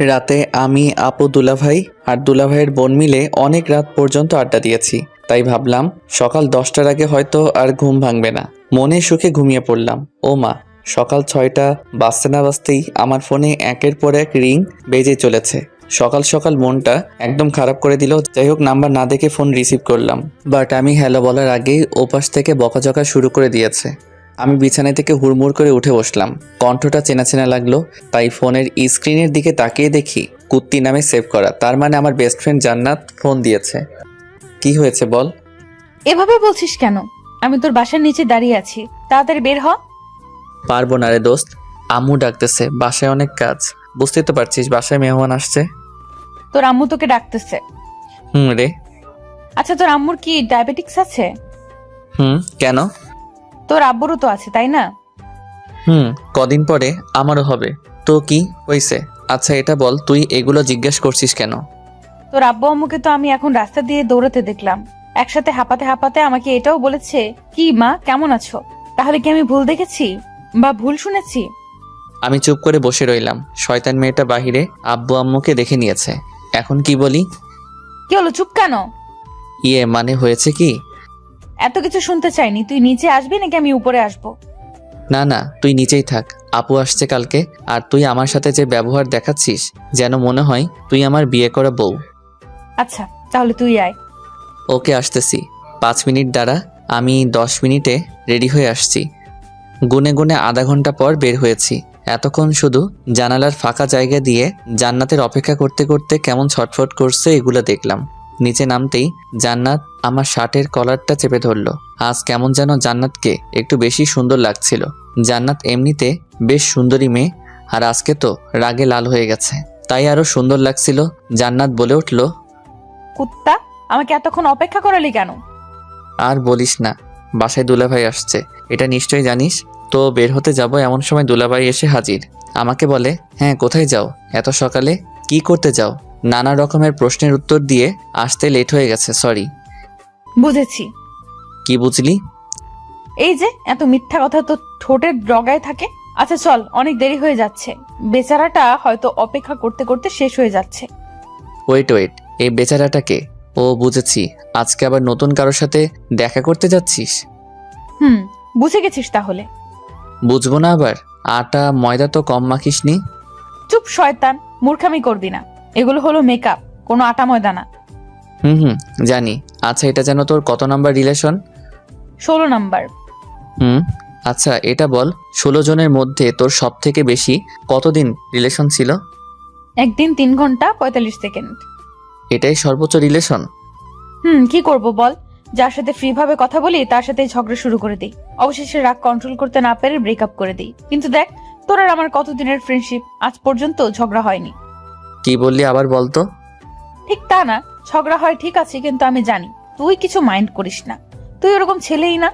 রাতে আমি, আপু, দুলাভাই আর দুলাভাইয়ের বোন মিলে অনেক রাত পর্যন্ত আড্ডা দিয়েছি। তাই ভাবলাম সকাল 10টার আগে হয়তো আর ঘুম ভাঙবে না। মনে সুখে ঘুমিয়ে পড়লাম। ও মা, সকাল 6টা বাজতে না বাজতেই আমার ফোনে একের পর এক রিং বেজে চলেছে। সকাল সকাল মনটা একদম খারাপ করে দিল। যাই হোক, নাম্বার না দেখে ফোন রিসিভ করলাম, বাট আমি হ্যালো বলার আগেই ওপাশ থেকে বকাঝকা শুরু করে দিয়েছে। আমি বিছানা থেকে হুড়মুড় করে উঠে বসলাম। কণ্ঠটা চেনা চেনা লাগলো, তাই ফোনের স্ক্রিনের দিকে তাকিয়ে দেখি কুত্তি নামে সেভ করা। তার মানে আমার বেস্ট ফ্রেন্ড জান্নাত ফোন দিয়েছে। কি হয়েছে বল? এভাবে বলছিস কেন? আমি তোর বাসার নিচে দাঁড়িয়ে আছি, তাড়াতাড়ি বের হ। পারবো না রে দোস্ত, আম্মু ডাকতেছে, বাসায় অনেক কাজ। বুঝতেই তো পারছিস, বাসায় মেহমান আসছে। তোর আম্মু তোকে ডাকতেছে। রে। আচ্ছা, তোর আম্মুর কি ডায়াবেটিক্স আছে? কেন? তোর আব্বুরও তো আছে, তাই না? কদিন পরে আমারও হবে। তো কি হয়েছে? আচ্ছা এটা বল, তুই এগুলো জিজ্ঞেস করছিস কেন? তোর আব্বু আম্মুকে তো আমি এখন রাস্তা দিয়ে দৌড়াতে দেখলাম, একসাথে হাঁপাতে হাঁপাতে আমাকে এটাও বলেছে, কি মা কেমন আছো? তাহলে কি আমি ভুল দেখেছি বা ভুল শুনেছি? আমি চুপ করে বসে রইলাম। শয়তান মেয়েটা বাহিরে আব্বু আম্মুকে দেখে নিয়েছে। এখন কি বলি? কি হলো, চুপ কেন? মানে হয়েছে কি? এত কিছু শুনতে চাইনি, তুই নিচে আসবি নাকি আমি উপরে আসবো? না না, তুই নিচেই থাক। আপু আসছে কালকে, আর তুই আমার সাথে যে ব্যবহার দেখাচ্ছিস যেন মনে হয় তুই আমার বিয়ে করা বউ। আচ্ছা তাহলে তুই আয়। ওকে, আসতেছি। 5 মিনিট দাঁড়া, আমি 10 মিনিটে রেডি হয়ে আসছি। গুনে গুনে আধা ঘন্টা পর বের হয়েছি। এতক্ষণ শুধু জানালার ফাঁকা জায়গা দিয়ে জান্নাতের অপেক্ষা করতে করতে কেমন ছটফট করছে এগুলো দেখলাম। নিচে নামতেই জান্নাত আমার শার্টের কলারটা চেপে ধরলো। আজ কেমন যেন জান্নাতকে একটু বেশি সুন্দর লাগছিল। জান্নাত এমনিতে বেশ সুন্দরী মেয়ে, আর আজকে তো রাগে লাল হয়ে গেছে, তাই আরো সুন্দর লাগছিল। জান্নাত বলে উঠল, কুত্তা, আমাকে এতক্ষণ অপেক্ষা করালি কেন? আর বলিস না, বাসায় দুলাভাই আসছে, এটা নিশ্চয়ই জানিস। তো বের হতে যাব, এমন সময় দুলাভাই এসে হাজির। আমাকে বলে, হ্যাঁ কোথায় যাও এত সকালে? কি করতে যাও? নানা রকমের প্রশ্নের উত্তর দিয়ে আসতে লেট হয়ে গেছে, সরি। বুঝেছি। কি বুঝলি? এই যে এত মিথ্যা কথা তো ঠোঁটের ডগায় থাকে। আচ্ছা চল, অনেক দেরি হয়ে যাচ্ছে, বেচারাটা হয়তো অপেক্ষা করতে করতে শেষ হয়ে যাচ্ছে। ওয়েট ওয়েট, এই বেচারাটাকে? ও বুঝেছি, আজকে আবার নতুন কারোর সাথে দেখা করতে যাচ্ছিস। হুম, বুঝে গেছিস তাহলে। বুঝবো না আবার? আটা ময়দা তো কম মাখিসনি। চুপ শয়তান, মূর্খামি করবি না। এগুলো হলো মেকআপ, কোনো আটা ময়দা না। হুম, জানি। আচ্ছা এটা যেন তোর কত নাম্বার রিলেশন? 16 নাম্বার। আচ্ছা এটা বল, 16 জনের মধ্যে তোর সব থেকে বেশি কতদিন রিলেশন ছিল? একদিন 3 ঘন্টা 45 সেকেন্ড। এটাই সর্বোচ্চ রিলেশন? কি করব বল, যার সাথে ফ্রি ভাবে কথা বলি তার সাথে ঝগড়া শুরু করে দিই, অবশেষে রাগ কন্ট্রোল করতে না পেরে ব্রেকআপ করে দিই। কিন্তু দেখ, তোর আর আমার কতদিনের ফ্রেন্ডশিপ, আজ পর্যন্ত ঝগড়া হয়নি। কি বললি আবার বলতো? ঠিক তা না, ঝগড়া হয় ঠিক আছে, কিন্তু আমি জানি তুই কিছু মাইন্ড করিস না, তুই ওরকম ছেলেই না।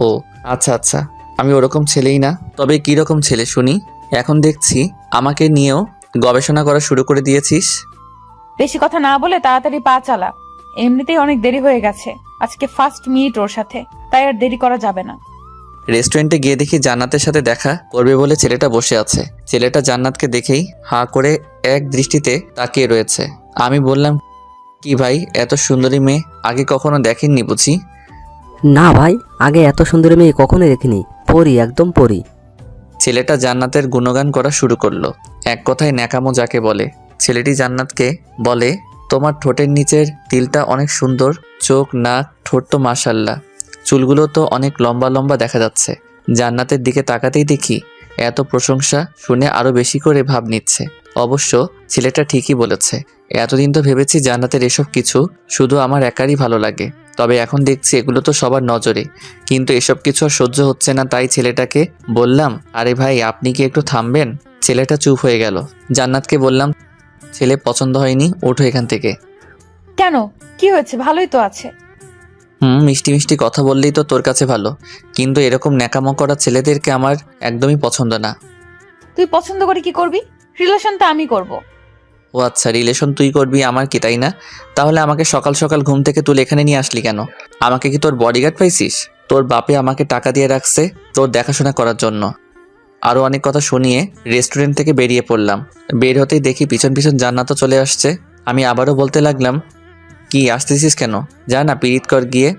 ও আচ্ছা আচ্ছা, আমি ওরকম ছেলেই না। তবে কি রকম ছেলে শুনি? এখন দেখছি আমাকে নিয়েও গবেষণা করা শুরু করে দিয়েছিস। বেশি কথা না বলে তাড়াতাড়ি পা চালা, এমনিতেই অনেক দেরি হয়ে গেছে, আজকে ফার্স্ট মিট ওর সাথে, তাই আর দেরি করা যাবে না। রেস্টুরেন্টে গিয়ে দেখি জান্নাতের সাথে দেখা করবে বলে ছেলেটা বসে আছে। ছেলেটা জান্নাতকে দেখেই হাঁ করে এক দৃষ্টিতে তাকিয়ে রয়েছে। আমি বললাম, কি ভাই, এত সুন্দরী মেয়ে আগে কখনো দেখেননি বুঝি? না ভাই, আগে এত সুন্দর মেয়ে কখনো দেখিনি, পরি, একদম পরি। ছেলেটা জান্নাতের গুণগান করা শুরু করলো। এক কথায় ন্যাকামো যাকে বলে। ছেলেটি জান্নাতকে বলে, তোমার ঠোঁটের নিচের তিলটা অনেক সুন্দর, চোখ নাক ঠোঁট তো মাশাল্লাহ, চুলগুলো তো অনেক লম্বা লম্বা দেখা যাচ্ছে। জান্নাতের দিকে তাকাতেই দেখি এত প্রশংসা শুনে আরো বেশি করে ভাব নিচ্ছে। অবশ্য ছেলেটা ঠিকই বলেছে। এতদিন তো ভেবেছি জান্নাতের এসব কিছু শুধু আমার একারই ভালো লাগে, তবে এখন দেখছি এগুলো তো সবার নজরে। কিন্তু এসব কিছু আর সহ্য হচ্ছে না, তাই ছেলেটাকে বললাম, আরে ভাই আপনি কি একটু থামবেন? ছেলেটা চুপ হয়ে গেল। জান্নাতকে বললাম, ছেলে পছন্দ হয়নি, ওঠো এখান থেকে। কেন, কি হয়েছে? ভালোই তো আছে। মিষ্টি মিষ্টি কথা বললেই তো তোর কাছে ভালো, কিন্তু এরকম ন্যাকামো করা ছেলেদেরকে আমার একদমই পছন্দ না। তুই পছন্দ করে কি করবি? রিলেশন তো আমি করব। ও আচ্ছা, রিলেশন তুই করবি, আমার কি তাই না? তাহলে আমাকে সকাল সকাল ঘুম থেকে তুলে এখানে নিয়ে আসলি কেন? আমাকে কি তোর বডিগার্ড পাইছিস? তোর বাপে আমাকে টাকা দিয়ে রাখছে তোর দেখাশোনা করার জন্য। আরও অনেক কথা শুনিয়ে রেস্টুরেন্ট থেকে বেরিয়ে পড়লাম। বের হতেই দেখি পিছন পিছন জান্নাতও চলে আসছে। আমি আবারও বলতে লাগলাম, কি আসতেছিস কেন? যা না পিরিত কর গিয়ে।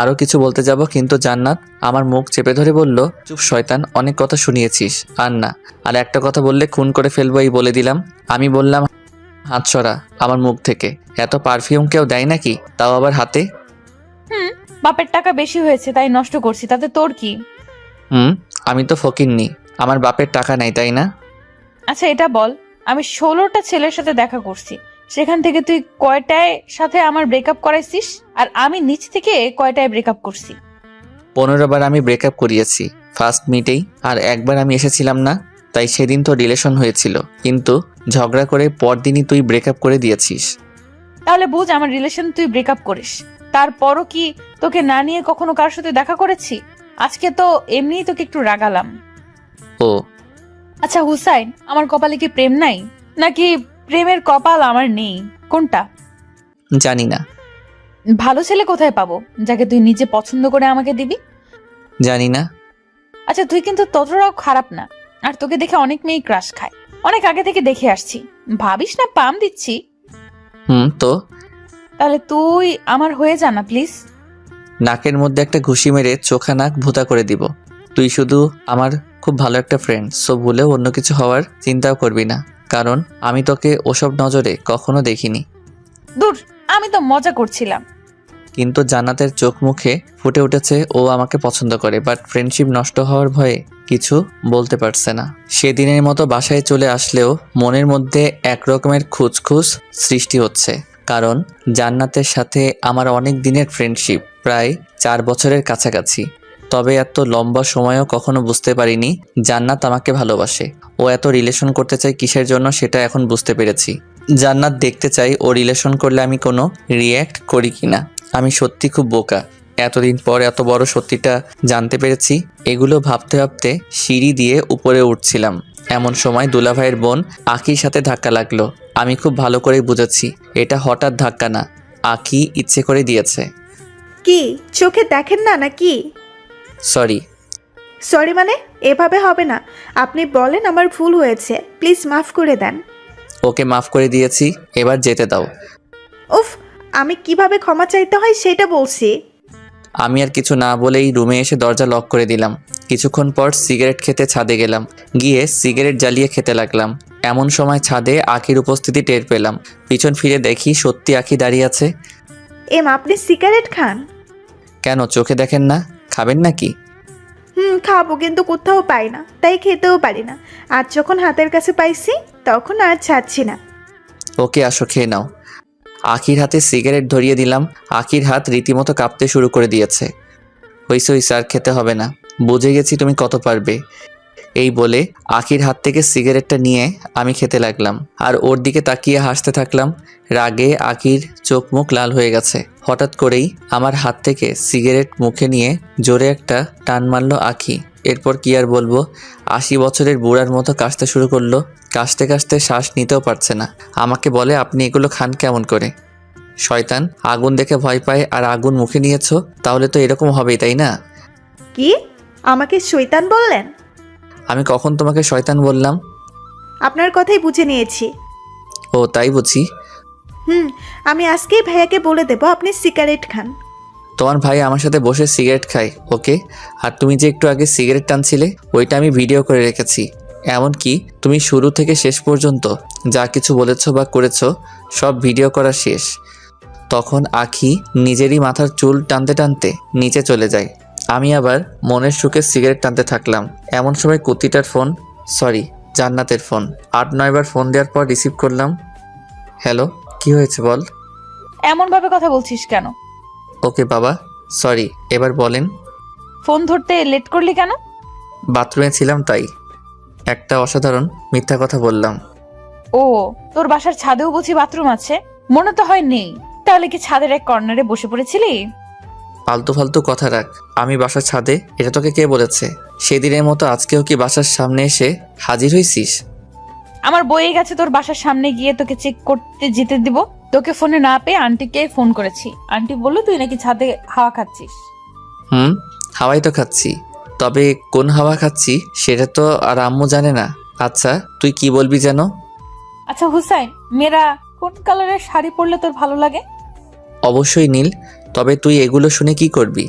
আরও কিছু বলতে যাব কিন্তু জান্নাত আমার মুখ চেপে ধরে বলল, চুপ শয়তান, অনেক কথা শুনিয়েছিস, আর না, আর একটা কথা বললে খুন করে ফেলবো এই বলে দিলাম। আমি বললাম, হাত সরা আমার মুখ থেকে, এত পারফিউম কেউ দেয় নাকি, তাও আবার হাতে? বাপের টাকা বেশি হয়েছে তাই নষ্ট করছি, তাতে তোর কি? আমি তো ফকিন্নি, আমার বাপের টাকা নাই তাই না? আচ্ছা এটা বল, আমি 16টা ছেলের সাথে দেখা করছি, সেখান থেকে তুই কয়টায় সাথে আমার ব্রেকআপ করাইছিস? আর আমি নিচ থেকে কয়টায় ব্রেকআপ করছি? 15 বার আমি ব্রেকআপ করিয়েছি ফার্স্ট মিটেই, আর একবার আমি এসেছিলাম না, তাই সেদিন তো রিলেশন হয়েছিল, কিন্তু ঝগড়া করে পরদিনই তুই ব্রেকআপ করে দিয়েছিস। তাহলে বুঝ আমার রিলেশন তুই ব্রেকআপ করিস, তারপরও কি তোকে না নিয়ে কখনো কার সাথে দেখা করেছি? আজকে তো এমনিই তোকে একটু রাগালাম। ও আচ্ছা হুসাইন, আমার কপালে কি প্রেম নাই, নাকি প্রেমের কপাল আমার নেই, কোনটা? জানি না। ভালো ছেলে কোথায় পাবো যাকে তুই নিজে পছন্দ করে আমাকে দিবি? জানি না। আচ্ছা তুই কিন্তু ততটাও খারাপ না, আর তোকে দেখে অনেক মেয়ে ক্রাশ খায়, অনেক আগে থেকে দেখে আসছি, ভাবিস না পাম দিচ্ছি। তো তাহলে তুই আমার হয়ে যা না প্লিজ। নাকের মধ্যে একটা ঘুষি মেরে চোখা নাক ভুতা করে দিব। তুই শুধু আমার খুব ভালো একটা ফ্রেন্ড, সো ভুলেও অন্য কিছু হওয়ার চিন্তাও করবি না, কারণ আমি তোকে ওসব নজরে কখনো দেখিনি। দূর, আমি তো মজা করছিলাম। কিন্তু জান্নাতের চোখ মুখে ফুটে উঠেছে ও আমাকে পছন্দ করে, বাট ফ্রেন্ডশিপ নষ্ট হওয়ার ভয়ে কিছু বলতে পারছে না। সেদিনের মতো বাসায় চলে আসলেও মনের মধ্যে একরকমের খুঁজখুঁজ সৃষ্টি হচ্ছে, কারণ জান্নাতের সাথে আমার অনেক দিনের ফ্রেন্ডশিপ, প্রায় 4 বছরের কাছাকাছি। তবে এত লম্বা সময়ও কখনো বুঝতে পারিনি জান্নাত আমাকে ভালোবাসে। ও এত রিলেশন করতে চায় কিসের জন্য সেটা এখন বুঝতে পেরেছি। জান্নাত দেখতে চাই ও রিলেশন করলে আমি কোনো রিয়্যাক্ট করি কিনা। আমি সত্যি খুব বোকা, এতদিন পর এত বড় সত্যিটা জানতে পেরেছি। এগুলো ভাবতে ভাবতে সিঁড়ি দিয়ে উপরে উঠছিলাম, এমন সময় দুলাভাইয়ের বোন আকির সাথে ধাক্কা লাগলো। আমি খুব ভালো করেই বুঝেছি এটা হঠাৎ ধাক্কা না, আকি ইচ্ছে করে দিয়েছে। কি চোখে দেখেন না নাকি? সরি। সরি মানে? এভাবে হবে না, আপনি বলেন আমার ভুল হয়েছে, প্লিজ মাফ করে দেন। ওকে মাফ করে দিয়েছি, এবার যেতে দাও। উফ, আমি কিভাবে ক্ষমা চাইতে হয় সেটা বলছি। আমি আর কিছু না বলেই রুমে এসে দরজা লক করে দিলাম। কিছুক্ষণ পর সিগারেট খেতে ছাদে গেলাম, গিয়ে সিগারেট জ্বালিয়ে খেতে লাগলাম। এমন সময় ছাদে আখির উপস্থিতি টের পেলাম। পিছন ফিরে দেখি সত্যি আখি দাঁড়িয়ে আছে। আপনি সিগারেট খান? কেন, চোখে দেখেন না? খাবেন নাকি? খাবো, কিন্তু কোথাও পাই না, তাই খেতেও পারি না। আজ যখন হাতের কাছে পাইছি তখন আর ছাড়ছি না। ওকে আসো, খেয়ে নাও। আখির হাতে সিগারেট ধরিয়ে দিলাম। আখির হাত রীতিমতো কাঁপতে শুরু করে দিয়েছে। হইছে হইছে, আর খেতে হবে না, বুঝে গেছি তুমি কত পারবে। এই বলে আখির হাত থেকে সিগারেটটা নিয়ে আমি খেতে লাগলাম, আর ওর দিকে তাকিয়ে হাসতে থাকলাম। রাগে আখির চোখ মুখ লাল হয়ে গেছে। হঠাৎ করেই আমার হাত থেকে সিগারেট মুখে নিয়ে জোরে একটা টান মারল আখি। এরপর কি আর বলবো, 80 বছরের বুড়ার মতো কাশতে শুরু করলো। কাশতে কাশতে শ্বাস নিতেও পারছে না। আমাকে বলে, আপনি এগুলো খান কেমন করে? শয়তান, আগুন দেখে ভয় পায় আর আগুন মুখে নিয়েছো, তাহলে তো এরকম হবেই তাই না? কি আমাকে শয়তান বললেন? আমি কখন তোমাকে শয়তান বললাম? আপনার কথাই বুঝে নিয়েছি। ও তাই বুঝি। আমি আজকেই ভাইয়াকে বলে দেব আপনি সিগারেট খান। তোমার ভাই আমার সাথে বসে সিগারেট খায়, ওকে? আর তুমি যে একটু আগে সিগারেট টানছিলে ওইটা আমি ভিডিও করে রেখেছি। এমনকি তুমি শুরু থেকে শেষ পর্যন্ত যা কিছু বলেছো বা করেছো সব ভিডিও করা শেষ। তখন আখি নিজেরই মাথার চুল টানতে টানতে নিচে চলে যায়। আমি আবার মনের সুখে সিগারেট টানতে থাকলাম। এমন সময় কুত্তিটার ফোন, সরি জান্নাতের ফোন। 8-9 বার ফোন দেওয়ার পর রিসিভ করলাম। হ্যালো, কি হয়েছে বল? এমন ভাবে কথা বলছিস কেন? ওকে বাবা, সরি, এবার বলেন। ফোন ধরতে লেট করলি কেন? বাথরুমে ছিলাম তাই। একটা অসাধারণ মিথ্যা কথা বললাম। ও, তোর বাসার ছাদেও বুঝি বাথরুম আছে? মনে তো হয় নেই। তাহলে কি ছাদের এক কর্নারে বসে পড়েছিলি? ফালতু ফালতু কথা রাখ। আমি বাসার ছাদে, এটা তোকে কে বলেছে? সেদিনের মতো আজকেও কি বাসার সামনে এসে হাজির হইছিস? আমার বইয়ে গেছে তোর বাসার সামনে গিয়ে তোকে চেক করতে যেতে দিব। তোকে ফোনে না পেয়ে আন্টিকে ফোন করেছি, আন্টি বললো তুই নাকি ছাদে হাওয়া খাচ্ছিস। হাওয়াই তো খাচ্ছি। তবে কোন হাওয়া খাচ্ছি সেটা তো আর আম্মু জানে না। আচ্ছা তুই কি বলবি যেন? আচ্ছা হুসাইন, মেয়েরা কোন কালারের শাড়ি পরলে তোর ভালো লাগে? অবশ্যই নীল। তবে তুই এগুলো শুনে কি করবি?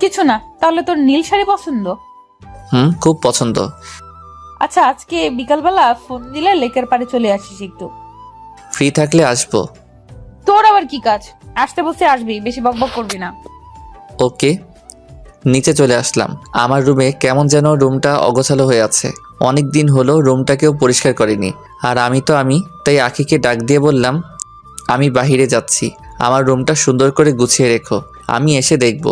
কিছু না, তাহলে তোর নীল শাড়ি পছন্দ। খুব পছন্দ। আচ্ছা আজকে বিকালবেলা ফোন দিলে লেকের পাড়ে চলে আসিস একটু। ফ্রি থাকলে আসবো। তোর আবার কি কাজ? আসতে বসে আসবি, বেশি বকবক করবি না। ওকে। নিচে চলে আসলাম। আমার রুমে কেমন যেন রুমটা অগোছালো হয়ে আছে। অনেক দিন হলো রুমটাকেও পরিষ্কার করিনি। আর আমি তাই আখিকে ডাক দিয়ে বললাম, আমি বাহিরে যাচ্ছি, আমার রুমটা সুন্দর করে গুছিয়ে রেখো, আমি এসে দেখব।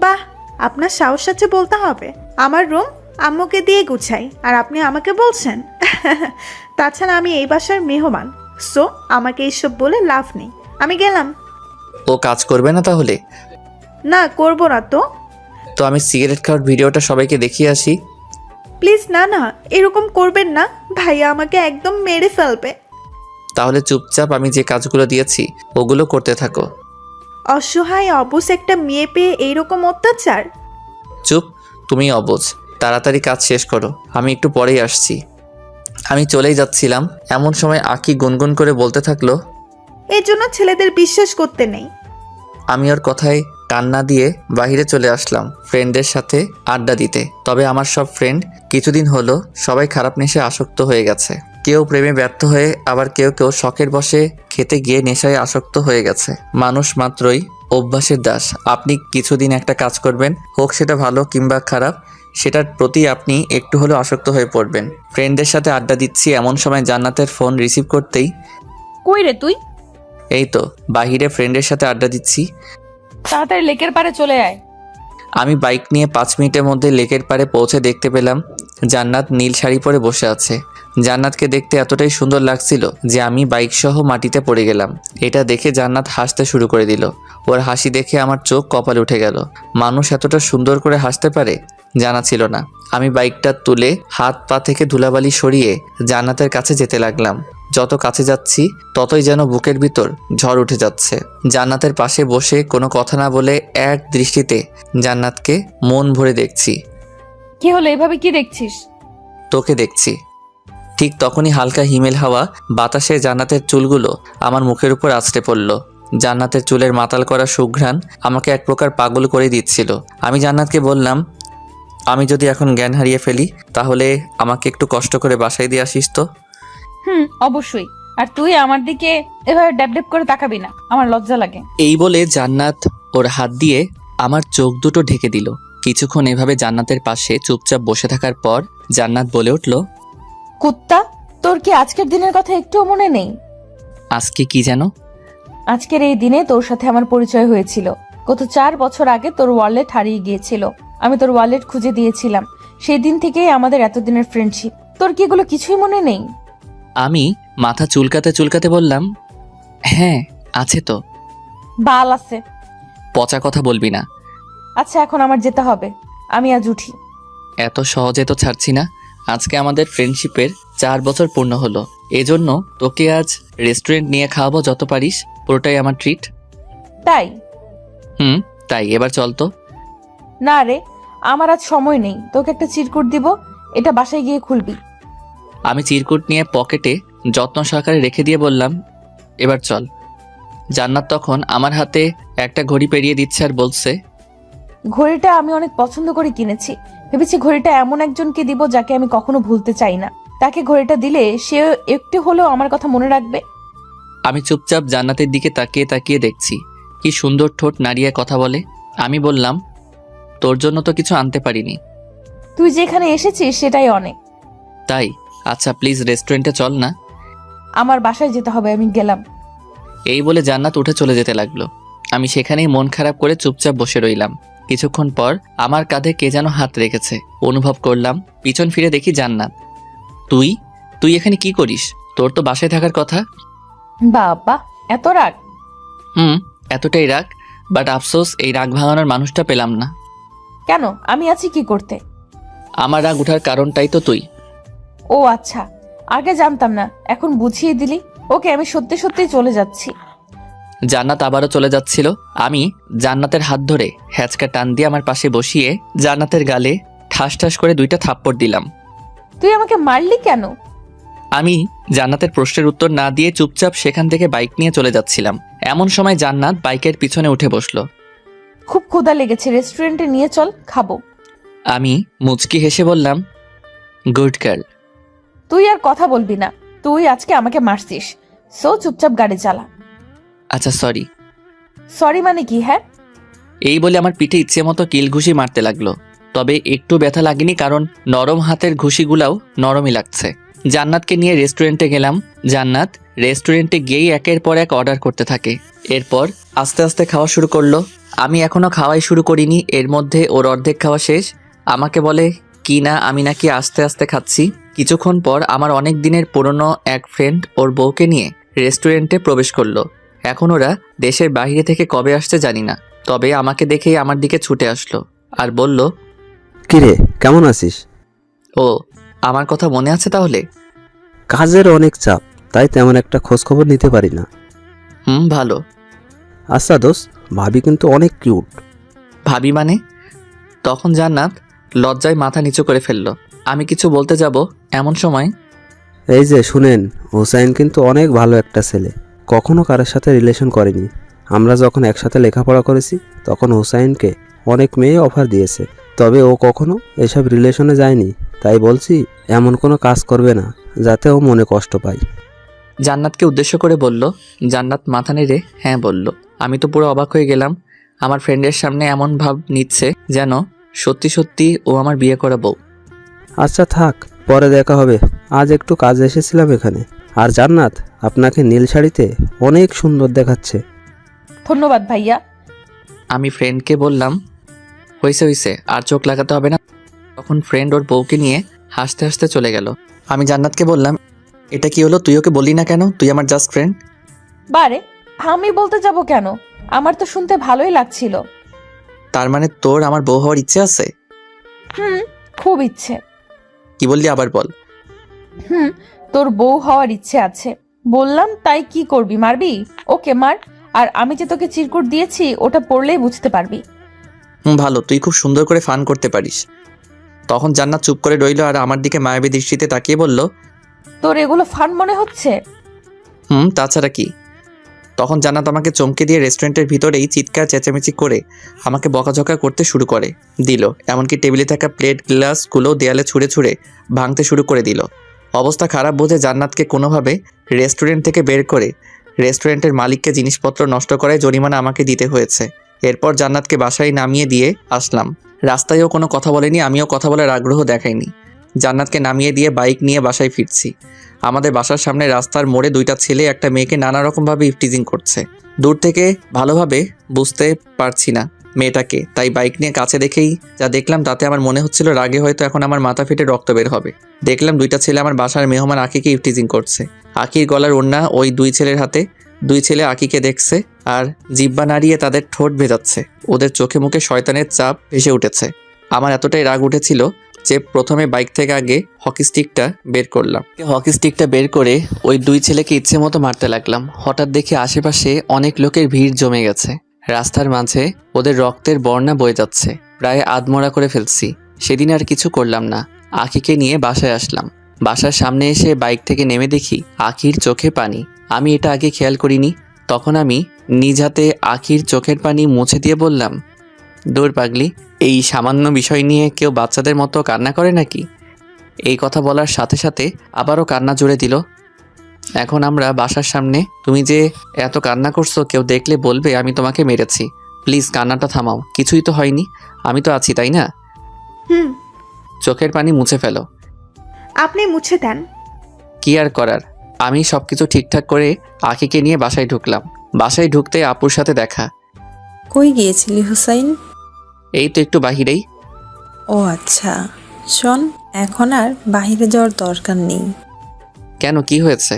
বাহ, আপনার সাহস আছে বলতে হবে। আমার রুম আম্মুকে দিয়ে গুছাই আর আপনি আমাকে বলছেন? তাছাড়া আমি এই বাসার মেহমান, সো আমাকে এইসব বলে লাভ নেই। আমি গেলাম। ও কাজ করবে না তাহলে? না, করবো না তো। তো আমি সিগারেট খাওয়ার ভিডিওটা সবাইকে দেখিয়ে আসি। প্লিজ না না, এরকম করবেন না, ভাইয়া আমাকে একদম মেরে ফেলবে। তাহলে চুপচাপ আমি যে কাজগুলো দিয়েছি ওগুলো করতে থাকো। অসহায় অবশ একটা মেয়ে পেয়ে এইরকম অত্যাচার। চুপ, তুমি অবুঝ। তাড়াতাড়ি কাজ শেষ করো, আমি একটু পরেই আসছি। আমি চলেই যাচ্ছিলাম, এমন সময় আকি গুনগুন করে বলতে থাকলো, এই জন্য ছেলেদের বিশ্বাস করতে নেই। আমি ওর কথায় কান না দিয়ে বাইরে চলে আসলাম ফ্রেন্ডদের সাথে আড্ডা দিতে। তবে আমার সব ফ্রেন্ড কিছুদিন হলো সবাই খারাপ নেশায় আসক্ত হয়ে গেছে। কেউ প্রেমে ব্যর্থ হয়ে, আবার কেউ কেউ শখের বশে খেতে গিয়ে নেশায় আসক্ত হয়ে গেছে। মানুষ মাত্রই অভ্যাসের দাস। আপনি কিছুদিন একটা কাজ করবেন, হোক সেটা ভালো কিংবা খারাপ, সেটার প্রতি আপনি একটু হলেও আসক্ত হয়ে পড়বেন। ফ্রেন্ডদের সাথে আড্ডা দিচ্ছি, এমন সময় জান্নাতের ফোন রিসিভ করতেই, কই রে তুই? এই তো বাহিরে ফ্রেন্ডের সাথে আড্ডা দিচ্ছি। তাড়াতাড়ি লেকের পাড়ে চলে আয়। আমি বাইক নিয়ে 5 মিনিটের মধ্যে লেকের পাড়ে পৌঁছে দেখতে পেলাম জান্নাত নীল শাড়ি পরে বসে আছে। জান্নাতকে দেখতে এতটাই সুন্দর লাগছিল যে আমি বাইক সহ মাটিতে পড়ে গেলাম। এটা দেখে জান্নাত হাসতে শুরু করে দিল। ওর হাসি দেখে আমার চোখ কপালে উঠে গেল। মানুষ এতটা সুন্দর করে হাসতে পারে জানা ছিল না। আমি বাইকটা তুলে হাত পা থেকে ধুলাবালি সরিয়ে জান্নাতের কাছে যেতে লাগলাম। যত কাছে যাচ্ছি ততই যেন বুকের ভিতর ঝড় উঠে যাচ্ছে। জান্নাতের পাশে বসে কোনো কথা না বলে এক দৃষ্টিতে জান্নাতকে মন ভরে দেখছি। কি হলো, এভাবে কি দেখছিস? তোকে দেখছি। ঠিক তখনই হালকা হিমেল হাওয়া বাতাসে জান্নাতের চুলগুলো আমার মুখের উপর আছড়ে পড়ল। জান্নাতের চুলের মাতাল করা সুঘ্রাণ আমাকে এক প্রকার পাগল করে দিচ্ছিল। আমি জান্নাতকে বললাম, আমি যদি এখন জ্ঞান হারিয়ে ফেলি তাহলে আমাকে একটু কষ্ট করে বাসায় দিয়ে আসিস তো। অবশ্যই। আর তুই আমার দিকে এভাবে ড্যাব ড্যাব করে তাকাবি না, আমার লজ্জা লাগে। এই বলে জান্নাত ওর হাত দিয়ে আমার চোখ দুটো ঢেকে দিল। কিছুক্ষণ এভাবে জান্নাতের পাশে চুপচাপ বসে থাকার পর জান্নাত বলে উঠল, কুত্তা, তোর কি আজকের দিনের কথা একটুও মনে নেই? আজকে কি যেন? আজকের এই দিনে তোর সাথে আমার পরিচয় হয়েছিল। গত 4 বছর আগে তোর ওয়ালেট হারিয়ে গিয়েছিল, আমি তোর ওয়ালেট খুঁজে দিয়েছিলাম। সেই দিন থেকেই আমাদের এতদিনের ফ্রেন্ডশিপ। তোর কি এগুলো কিছুই মনে নেই? আমি মাথা চুলকাতে চুলকাতে বললাম, হ্যাঁ আছে তো। বাল আছে। পচা কথা বলবি না। আচ্ছা এখন আমার যেতে হবে, আমি আজ উঠি। এত সহজে তো ছাড়ছি না। আজকে আমাদের ফ্রেন্ডশিপের 4 বছর পূর্ণ হলো, এজন্য তোকে আজ রেস্টুরেন্ট নিয়ে খাওয়াবো, যত পারিস পুরোটাই আমার ট্রিট। তাই? তাই এবার চল তো। না রে, আমার আজ সময় নেই। তোকে একটা চিরকুট দিব, এটা বাসায় গিয়ে খুলবি। আমি চিরকুট নিয়ে পকেটে যত্ন সহকারে রেখে দিয়ে বললাম, এবার চল। জান্নাত তখন আমার হাতে একটা ঘড়ি পেরিয়ে দিচ্ছে আর বলছে, ঘড়িটা আমি অনেক পছন্দ করে কিনেছি। ভেবেছি ঘড়িটা এমন একজনকে দিব যাকে আমি কখনো ভুলতে চাই না। তাকে ঘড়িটা দিলে সে একটু হলেও আমার কথা মনে রাখবে। আমি চুপচাপ জান্নাতের দিকে তাকিয়ে তাকিয়ে দেখছি কি সুন্দর ঠোঁট নাড়িয়ে কথা বলে। আমি বললাম, তোর জন্য তো কিছু আনতে পারিনি। তুই যেখানে এসেছিস সেটাই অনেক। তাই? আচ্ছা প্লিজ রেস্টুরেন্টে চল না। আমার বাসায় যেতে হবে, আমি গেলাম। এই বলে জান্নাত উঠে চলে যেতে লাগলো। আমি সেখানেই মন খারাপ করে চুপচাপ বসে রইলাম। কিছুক্ষণ পর আমার কাঁধে কে যেন হাত রেখেছে অনুভব করলাম। পিছন ফিরে দেখি জান্নাত। তুই তুই এখানে কি করিস? তোর তো বাসায় থাকার কথা। বাবা, এত রাগ? এতটাই রাগ, বাট আফসোস এই রাগ ভাঙানোর মানুষটা পেলাম না। কেন, আমি আছি কি করতে? আমার রাগ উঠার কারণটাই তো তুই। ও আচ্ছা, আগে জানতাম না, এখন বুঝিয়ে দিলি। ওকে, আমি সত্যি সত্যি চলে যাচ্ছি। জান্নাত আবারও চলে যাচ্ছিল। আমি জান্নাতের হাত ধরে হ্যাচকা টান দিয়ে আমার পাশে বসিয়ে জান্নাতের গালে ঠাস ঠাস করে 2টা থাপ্পড় দিলাম। তুই আমাকে মারলি কেন? আমি জান্নাতের প্রশ্নের উত্তর না দিয়ে চুপচাপ সেখান থেকে বাইক নিয়ে চলে যাচ্ছিলাম। এমন সময় জান্নাত বাইকের পিছনে উঠে বসলো। খুব ক্ষুধা লেগেছে, রেস্টুরেন্টে নিয়ে চল, খাবো। আমি মুচকি হেসে বললাম, গুড গার্ল। তুই আর কথা বলবি না, তুই আজকে আমাকে মারছিস, সো চুপচাপ গাড়ি চালা। আচ্ছা সরি। সরি মানে কি? হ্যাঁ, এই বলে আমার পিঠে ইচ্ছে মতো কিল ঘুষি মারতে লাগলো। তবে একটু ব্যথা লাগেনি, কারণ নরম হাতের ঘুষিগুলাও নরমই লাগছে। জান্নাতকে নিয়ে রেস্টুরেন্টে গেলাম। জান্নাত রেস্টুরেন্টে গিয়েই একের পর এক অর্ডার করতে থাকে। এরপর আস্তে আস্তে খাওয়া শুরু করলো। আমি এখনো খাওয়াই শুরু করিনি, এর মধ্যে ওর অর্ধেক খাওয়া শেষ। আমাকে বলে কি না আমি নাকি আস্তে আস্তে খাচ্ছি। কিছুক্ষণ পর আমার অনেক দিনের পুরনো এক ফ্রেন্ড ওর বউকে নিয়ে রেস্টুরেন্টে প্রবেশ করলো। এখন ওরা দেশের বাইরে থেকে কবে আসছে জানি না, তবে আমাকে দেখেই আমার দিকে ছুটে আসলো আর বলল, কিরে কেমন আছিস? ও আমার কথা মনে আছে তাহলে? কাজের অনেক চাপ, তাই তেমন একটা খোঁজ খবর নিতে পারি না। ভালো। আচ্ছা দোস্ত, ভাবি কিন্তু অনেক কিউট। ভাবি মানে? তখন জান্নাত লজ্জায় মাথা নিচু করে ফেললো। আমি কিছু বলতে যাব এমন সময়, এই যে শুনেন, হোসাইন কিন্তু অনেক ভালো একটা ছেলে, কখনো কারোর সাথে রিলেশন করেনি। আমরা যখন একসাথে লেখাপড়া করেছি তখন হোসাইনকে অনেক মেয়ে অফার দিয়েছে, তবে ও কখনো এসব রিলেশনে যায়নি। তাই বলছি এমন কোনো কাজ করবে না যাতে ও মনে কষ্ট পায়। জান্নাতকে উদ্দেশ্য করে বলল। জান্নাত মাথা নেড়ে হ্যাঁ বলল। আমি তো পুরো অবাক হয়ে গেলাম। আমার ফ্রেন্ডের সামনে এমন ভাব নিচ্ছে যেন সত্যি সত্যি ও আমার বিয়ে করা বউ। আচ্ছা থাক, পরে দেখা হবে, আজ একটু কাজে এসেছিলাম এখানে। আর জান্নাত, আপনাকে নীল শাড়িতে অনেক সুন্দর দেখাচ্ছে। ধন্যবাদ ভাইয়া। আমি ফ্রেন্ডকে বললাম, হয়েছে হয়েছে, আর চোখ লাগাতে হবে না। তখন ফ্রেন্ড ওর বউকে নিয়ে হাসতে হাসতে চলে গেল। আমি জান্নাতকে বললাম, এটা কি হলো? তুই ওকে বললি না কেন তুই আমার জাস্ট ফ্রেন্ড? বারে, আমি বলতে যাব কেন? আমার তো শুনতে ভালোই লাগছিল। তার মানে তোর আমার বউ হওয়ার ইচ্ছে আছে? খুব ইচ্ছে। কি বললি আবার বল। তোর বউ হওয়ার ইচ্ছে আছে বললাম, তাই কি করবি, মারবি? ওকে মার। আর আমি যে তোকে চিরকুট দিয়েছি ওটা পড়লেই বুঝতে পারবি। ভালো, তুই খুব সুন্দর করে ফান করতে পারিস। তখন জান্নাত চুপ করে রইল আর আমার দিকে মায়াবী দৃষ্টিতে তাকিয়ে বলল, তোর এগুলো ফান মনে হচ্ছে? তাছাড়া কি। তখন জান্নাত আমাকে চমকে দিয়ে রেস্টুরেন্টের ভিতরেই চিৎকার চেঁচামেচি করে আমাকে বকাঝকা করতে শুরু করে দিল। এমনকি টেবিলে থাকা প্লেট গ্লাসগুলো দেয়ালে ছুঁড়ে ছুঁড়ে ভাঙতে শুরু করে দিল। অবস্থা খারাপ বুঝে জান্নাতকে কোনোভাবে রেস্টুরেন্ট থেকে বের করে রেস্টুরেন্টের মালিককে জিনিসপত্র নষ্ট করায় জরিমানা আমাকে দিতে হয়েছে। এরপর জান্নাতকে বাসায় নামিয়ে দিয়ে আসলাম। রাস্তায়ও কোনো কথা বলেনি, আমিও কথা বলার আগ্রহ দেখাইনি। জান্নাতকে নামিয়ে দিয়ে বাইক নিয়ে বাসায় ফিরছি। আমাদের বাসার সামনে রাস্তার মোড়ে 2টা ছেলে একটা মেয়েকে নানা রকমভাবে ইফটিজিং করছে। দূর থেকে ভালোভাবে বুঝতে পারছি না মেয়েটাকে, তাই বাইক নিয়ে কাছে দেখেই যা দেখলাম তাতে আমার মনে হচ্ছিল রাগে হয়তো এখন আমার মাথা ফেটে রক্ত বের হবে। দেখলাম 2টা ছেলে আমার বাসার মেহমান আকিকে ইফটিজিং করছে। আকির গলার ওড়না ওই 2 ছেলের হাতে। 2 ছেলে আকিকে দেখছে আর জিহ্বা নাড়িয়ে তাদের ঠোঁট ভেজাচ্ছে। ওদের চোখে মুখে শয়তানের চাপ ভেসে উঠেছে। আমার এতটাই রাগ উঠেছিল যে প্রথমে বাইক থেকে আগে হকি স্টিকটা বের করলাম। হকি স্টিকটা বের করে ওই 2 ছেলেকে ইচ্ছে মতো মারতে লাগলাম। হঠাৎ দেখি আশেপাশে অনেক লোকের ভিড় জমে গেছে। রাস্তার মাঝে ওদের রক্তের বন্যা বয়ে যাচ্ছে। প্রায় আধমরা করে ফেলছি। সেদিন আর কিছু করলাম না। আখিকে নিয়ে বাসায় আসলাম। বাসার সামনে এসে বাইক থেকে নেমে দেখি আখির চোখে পানি। আমি এটা আগে খেয়াল করিনি। তখন আমি নিজ হাতে আখির চোখের পানি মুছে দিয়ে বললাম, দূর পাগলি, এই সামান্য বিষয় নিয়ে কেউ বাচ্চাদের মতো কান্না করে নাকি? এই কথা বলার সাথে সাথে আবারও কান্না জুড়ে দিল। এখন আমরা বাসার সামনে, তুমি যে এত কান্না করছো কেউ দেখলে বলবে আমি তোমাকে মেরেছি। প্লিজ কান্নাটা থামাও, কিছুই তো হয়নি, আমি তো আছি তাই না? চোখের পানি মুছে ফেলো। আপনি মুছে দেন। কি আর করার, আমি সবকিছু ঠিকঠাক করে আখিকে নিয়ে বাসায় ঢুকলাম। বাসায় ঢুকতে আপুর সাথে দেখা। কই গিয়েছিলি হুসাইন? এই তো একটু বাহিরেই। ও আচ্ছা, শোন, এখন আর বাহিরে যাওয়ার দরকার নেই। কেন, কি হয়েছে?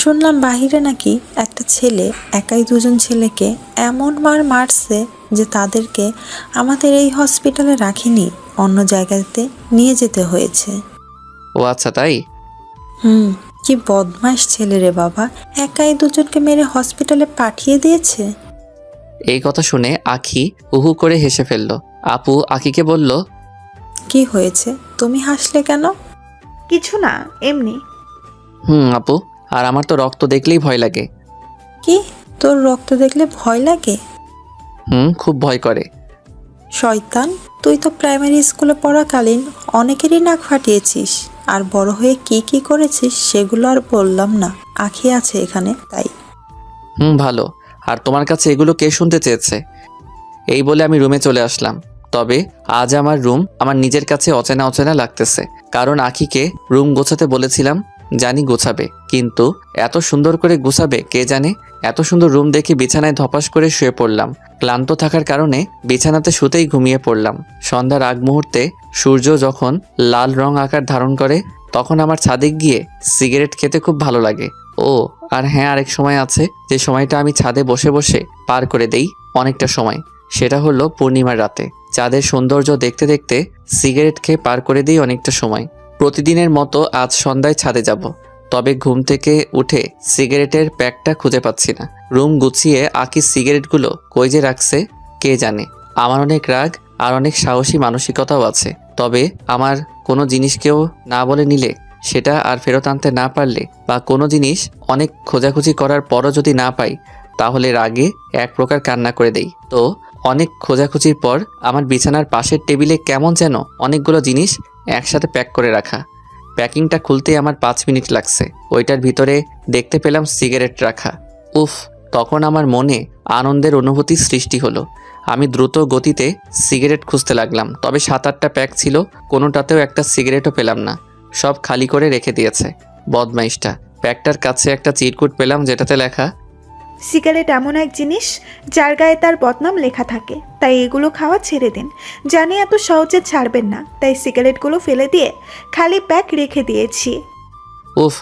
শুনলাম বাহিরে নাকি একটা ছেলে একাই 2জন ছেলেকে এমন মারছে যে তাদেরকে আমাদের এই হসপিটালে রাখিনি, অন্য জায়গাতে নিয়ে যেতে হয়েছে। ও আচ্ছা তাই। কি বদমাইশ ছেলে রে বাবা, একাই দুজনকে মেরে হসপিটালে পাঠিয়ে দিয়েছে। এই কথা শুনে আখি উহু করে হেসে ফেলল। আপু আখিকে বলল, কি হয়েছে, তুমি হাসলে কেন? কিছু না, এমনি। আপু, আর আমার তো রক্ত দেখলেই ভয় লাগে। কি, তোর রক্ত দেখলে ভয় লাগে? খুব ভয় করে। শয়তান, তুই তো প্রাইমারি স্কুলে পড়াকালীন অনেকেরই নাক ফাটিয়েছিস, আর বড় হয়ে কি কি করেছিস সেগুলো আর বললাম না, আখি আছে এখানে তাই। ভালো। আর তোমার কাছে এগুলো কে শুনতে চেয়েছে? এই বলে আমি রুমে চলে আসলাম। তবে আজ আমার রুম আমার নিজের কাছে অচেনা অচেনা লাগতেছে, কারণ আখিকে রুম গোছাতে বলেছিলাম, জানি গোছাবে, কিন্তু এত সুন্দর করে গোছাবে কে জানে। এত সুন্দর রুম দেখে বিছানায় ধপাস করে শুয়ে পড়লাম। ক্লান্ত থাকার কারণে বিছানাতে শুতেই ঘুমিয়ে পড়লাম। সন্ধ্যার আগ মুহূর্তে সূর্য যখন লাল রং আকার ধারণ করে, তখন আমার ছাদে গিয়ে সিগারেট খেতে খুব ভালো লাগে। ও আর হ্যাঁ, আরেক সময় আছে যে সময়টা আমি ছাদে বসে বসে পার করে দেই অনেকটা সময়, সেটা হলো পূর্ণিমার রাতে। চাঁদের সৌন্দর্য দেখতে দেখতে সিগারেট খেয়ে পার করে দিই অনেকটা সময়। প্রতিদিনের মতো আজ সন্ধ্যায় ছাদে যাব, তবে ঘুম থেকে উঠে সিগারেটের প্যাকটা খুঁজে পাচ্ছি না। রুম গুছিয়ে আকি সিগারেটগুলো কই যে রাখছে কে জানে। আমার অনেক রাগ আর অনেক সাহসী মানসিকতাও আছে, তবে আমার কোনো জিনিস কেউ না বলে নিলে, সেটা আর ফেরত আনতে না পারলে, বা কোনো জিনিস অনেক খোঁজাখুঁজি করার পরও যদি না পাই, তাহলে রাগে এক প্রকার কান্না করে দেই। তো অনেক খোঁজাখুঁজির পর আমার বিছানার পাশের টেবিলে কেমন যেন অনেকগুলো জিনিস একসাথে প্যাক করে রাখা। প্যাকিংটা খুলতে আমার 5 মিনিট লাগছে। ওইটার ভিতরে দেখতে পেলাম সিগারেট রাখা। উফ, তখন আমার মনে আনন্দের অনুভূতি সৃষ্টি হলো। আমি দ্রুত গতিতে সিগারেট খুঁজতে লাগলাম, তবে 7-8টা প্যাক ছিল, কোনোটাতেও একটা সিগারেটও পেলাম না। সব খালি করে রেখে দিয়েছে বদমাইশটা। প্যাকটার কাছে একটা চিরকুট পেলাম, যেটাতে লেখা, সিগারেট এমন এক জিনিস যার গায়ে তার বদনাম লেখা থাকে, তাই এগুলো খাওয়া ছেড়ে দিন। জানি এত সহজে ছাড়বেন না, তাই সিগারেটগুলো ফেলে দিয়ে খালি প্যাক রেখে দিয়েছি। উফ,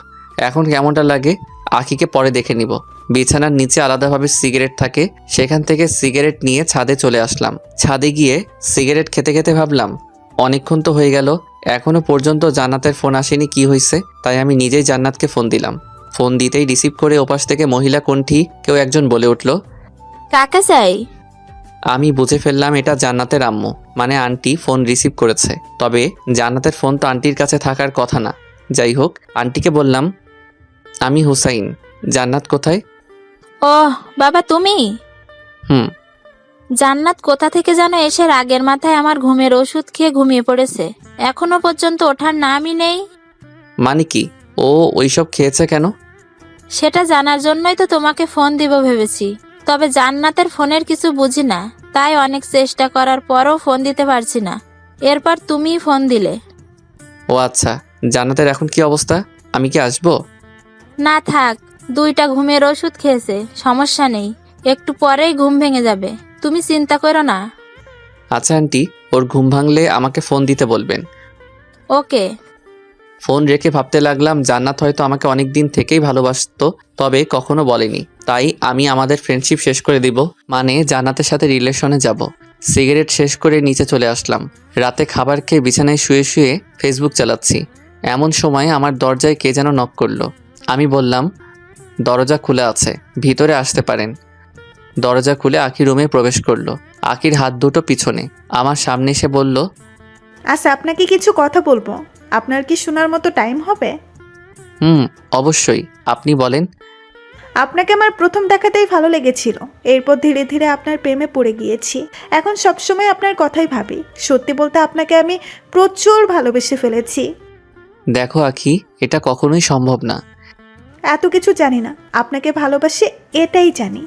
এখন কেমনটা লাগে আখিকে পরে দেখে নিব। বিছানার নিচে আলাদাভাবে সিগারেট থাকে, সেখান থেকে সিগারেট নিয়ে ছাদে চলে আসলাম। ছাদে গিয়ে সিগারেট খেতে খেতে ভাবলাম, অনেকক্ষণ তো হয়ে গেল, এখনো পর্যন্ত জান্নাতের ফোন আসেনি, কি হয়েছে। তাই আমি নিজেই জান্নাতকে ফোন দিলাম। ফোন দিতেই রিসিভ করে ওপাশ থেকে মহিলা কণ্ঠী কেউ একজন বলে উঠল, কাকে চাই? আমি বুঝে ফেললাম এটা জান্নাতের আম্মু, মানে আন্টি ফোন রিসিভ করেছে। তবে জান্নাতের ফোন তো আন্টির কাছে থাকার কথা না। যাই হোক, আন্টিকে বললাম, আমি হুসাইন, জান্নাত কোথায়? ওহ বাবা, তুমি? হুম। জান্নাত কোথা থেকে যেন এসে রাগের মাথায় আমার ঘুমের ওষুধ খেয়ে ঘুমিয়ে পড়েছে, এখনো পর্যন্ত ওঠার নামই নেই। মানে কি, ও ওইসব খেয়েছে কেন? সেটা জানার জন্যই তো তোমাকে ফোন দিব ভেবেছি, তবে জান্নাতের ফোনের কিছু বুঝি না, তাই অনেক চেষ্টা করার পরও ফোন দিতে পারছি না। এরপর তুমিই ফোন দিলে। ও আচ্ছা, জান্নাতের এখন কি অবস্থা? আমি কি আসবো? না থাক, 2টা ঘুমের ওষুধ খেয়েছে, সমস্যা নেই, একটু পরেই ঘুম ভেঙে যাবে, তুমি চিন্তা করো না। আচ্ছা আন্টি, ওর ঘুম ভাঙলে আমাকে ফোন দিতে বলবেন। ওকে। ফোন রেখে ভাবতে লাগলাম, জান্নাত হয়তো আমাকে অনেক দিন থেকেই ভালোবাসতো, তবে কখনো বলেনি। তাই আমি আমাদের ফ্রেন্ডশিপ শেষ করে দিব, মানে জান্নাতের সাথে রিলেশনে যাব। সিগারেট শেষ করে নিচে চলে আসলাম। রাতে খাবার খেয়ে বিছানায় শুয়ে শুয়ে ফেসবুক চালাচ্ছি। এমন সময় আমার দরজায় কে যেন নক করলো। আমি বললাম, দরজা খোলা আছে, ভিতরে আসতে পারেন। দরজা খুলে আখি রুমে প্রবেশ করলো। আখির হাত দুটো পিছনে, আমার সামনে এসে বলল, আচ্ছা, আপনাকে কিছু কথা বলবো, আপনার কি শোনার মতো টাইম হবে? অবশ্যই, আপনি বলেন। আপনাকে আমার প্রথম দেখাতেই ভালো লেগেছিল, এরপর ধীরে ধীরে আপনার প্রেমে পড়ে গিয়েছি। এখন সবসময় আপনার কথাই ভাবি। সত্যি বলতে আপনাকে আমি প্রচুর ভালোবেসে ফেলেছি। দেখো আখি, এটা কখনোই সম্ভব না। এত কিছু জানি না, আপনাকে ভালোবাসি এটাই জানি।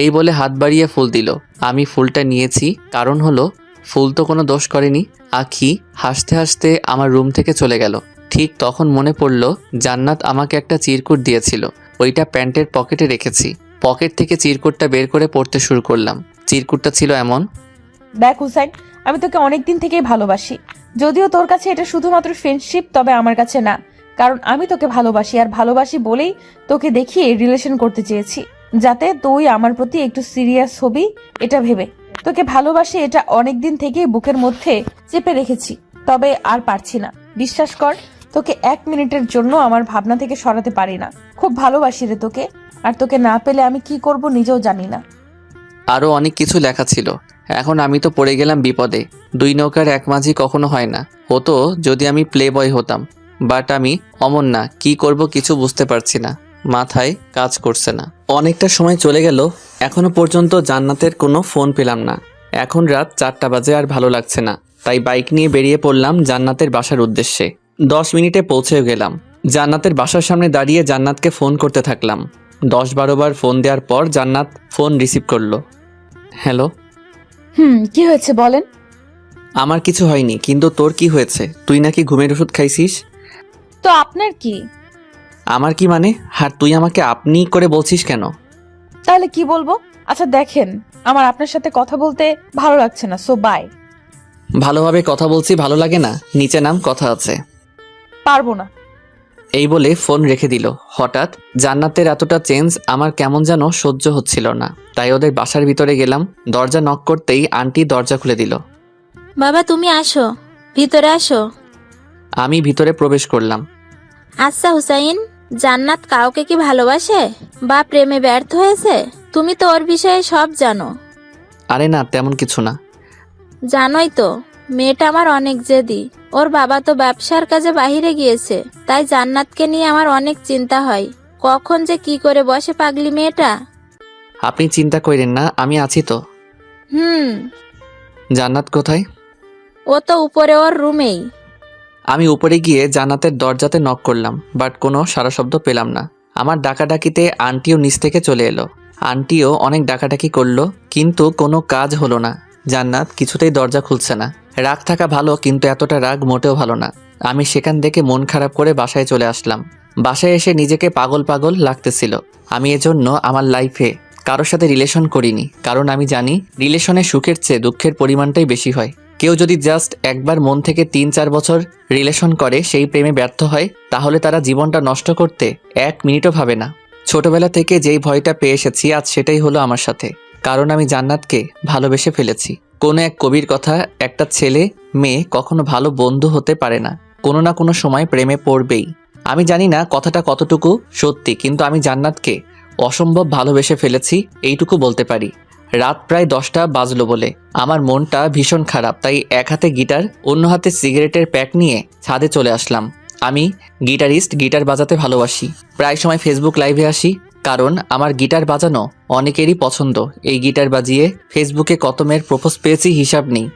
এই বলে হাত বাড়িয়ে ফুল দিল। আমি ফুলটা নিয়েছি, কারণ হলো ফুল তো কোনো দোষ করেনি। আখি হাসতে হাসতে আমার রুম থেকে চলে গেল। ঠিক তখন মনে পড়ল, জান্নাত আমাকে একটা চিরকুট দিয়েছিল, ওইটা প্যান্টের পকেটে রেখেছি। পকেট থেকে চিরকুটটা বের করে পড়তে শুরু করলাম। চিরকুটটা ছিল এমন, দেখ হুসাইন, আমি তোকে অনেকদিন থেকেই ভালোবাসি। যদিও তোর কাছে এটা শুধুমাত্র ফ্রেন্ডশিপ, তবে আমার কাছে না, কারণ আমি তোকে ভালোবাসি, আর ভালোবাসি বলেই তোকে দেখিয়ে রিলেশন করতে চেয়েছি, যাতে তুই আমার প্রতি একটু সিরিয়াস হবি, এটা ভেবে। তোকে ভালোবাসি এটা অনেকদিন থেকেই বুকের মধ্যে চেপে রেখেছি, তবে আর পারছি না। বিশ্বাস কর, তোকে 1 মিনিটের জন্য আমার ভাবনা থেকে সরাতে পারি না। খুব ভালোবাসি রে তোকে, আর তোকে না পেলে আমি কি করব নিজেও জানি না। আরও অনেক কিছু লেখা ছিল। এখন আমি তো পড়ে গেলাম বিপদে। 2 নৌকার এক মাঝি কখনো হয় না। হতো যদি আমি প্লে বয় হতাম, বাট আমি অমন না। কি করব কিছু বুঝতে পারছি না, মাথায় কাজ করছে না। অনেকটা সময় চলে গেল, এখনো পর্যন্ত জান্নাতের কোনো ফোন পেলাম না। এখন রাত 4টা বাজে, আর ভালো লাগছে না, তাই বাইক নিয়ে বেরিয়ে পড়লাম জান্নাতের বাসার উদ্দেশ্যে। 10 মিনিটে পৌঁছেও গেলাম। জান্নাতের বাসার সামনে দাঁড়িয়ে জান্নাতকে ফোন করতে থাকলাম। 10-12 বার ফোন দেওয়ার পর জান্নাত ফোন রিসিভ করলো। হ্যালো। কি হয়েছে বলেন? আমার কিছু হয়নি, কিন্তু তোর কি হয়েছে? তুই নাকি ঘুমের ওষুধ খাইছিস। তো আপনার কি? আমার কি মানে? আর তুই আমাকে আপনি করে বলছিস কেন? তাহলে কি বলবো? আচ্ছা দেখেন, আমার আপনার সাথে কথা বলতে ভালো লাগছে না, সো বাই। ভালোভাবে কথা বলছি, ভালো লাগে না? নিচে নাম, কথা আছে। পারবো না। এই বলে ফোন রেখে দিল। হঠাৎ জান্নাতের এতটা চেঞ্জ আমার কেমন যেন সহ্য হচ্ছিল না, তাই ওদের বাসার ভিতরে গেলাম। দরজা নক করতেই আন্টি দরজা খুলে দিল। বাবা তুমি আসো, ভিতরে আসো। আমি ভিতরে প্রবেশ করলাম। আচ্ছা হুসাইন, জান্নাত কাউকে কি ভালোবাসে বা প্রেমে ব্যর্থ হয়েছে? তুমি তো ওর বিষয়ে সব জানো। আরে না, তেমন কিছু না। জানোই তো, মেয়েটা আমার অনেক জেদি। ওর বাবা তো ব্যবসার কাজে বাইরে গিয়েছে, তাই জান্নাতকে নিয়ে আমার অনেক চিন্তা হয়। কখন যে কি করে বসে পাগলি মেয়েটা। আপনি চিন্তা করেন না, আমি আছি তো। জান্নাত কোথায়? ও তো উপরে ওর রুমেই। আমি উপরে গিয়ে জান্নাতের দরজাতে নক করলাম, বাট কোনো সাড়া শব্দ পেলাম না। আমার ডাকাডাকিতে আন্টিও নিচ থেকে চলে এলো। আন্টিও অনেক ডাকাডাকি করলো, কিন্তু কোনো কাজ হলো না। জান্নাত কিছুতেই দরজা খুলছে না। রাগ থাকা ভালো, কিন্তু এতটা রাগ মোটেও ভালো না। আমি সেখান থেকে মন খারাপ করে বাসায় চলে আসলাম। বাসায় এসে নিজেকে পাগল পাগল লাগতেছিল। আমি এজন্য আমার লাইফে কারোর সাথে রিলেশন করিনি, কারণ আমি জানি রিলেশনে সুখের চেয়ে দুঃখের পরিমাণটাই বেশি হয়। কেউ যদি জাস্ট একবার মন থেকে 3-4 বছর রিলেশন করে, সেই প্রেমে ব্যর্থ হয়, তাহলে তারা জীবনটা নষ্ট করতে 1 মিনিটও ভাবে না। ছোটবেলা থেকে যেই ভয়টা পেয়ে এসেছি, আজ সেটাই হলো আমার সাথে, কারণ আমি জান্নাতকে ভালোবেসে ফেলেছি। কোনো এক কবির কথা, একটা ছেলে মেয়ে কখনো ভালো বন্ধু হতে পারে না, কোনো না কোনো সময় প্রেমে পড়বেই। আমি জানি না কথাটা কতটুকু সত্যি, কিন্তু আমি জান্নাতকে অসম্ভব ভালোবেসে ফেলেছি, এইটুকু বলতে পারি। রাত প্রায় 10টা বাজলো বলে আমার মনটা ভীষণ খারাপ, তাই এক হাতে গিটার, অন্য হাতে সিগারেটের প্যাক নিয়ে ছাদে চলে আসলাম। আমি গিটারিস্ট, গিটার বাজাতে ভালোবাসি। প্রায় সময় ফেসবুক লাইভে আসি, কারণ আমার গিটার বাজানো অনেকেরই পছন্দ। এই গিটার বাজিয়ে ফেসবুকে কত মেয়ের প্রপোজ পেয়েছি হিসাব নেই।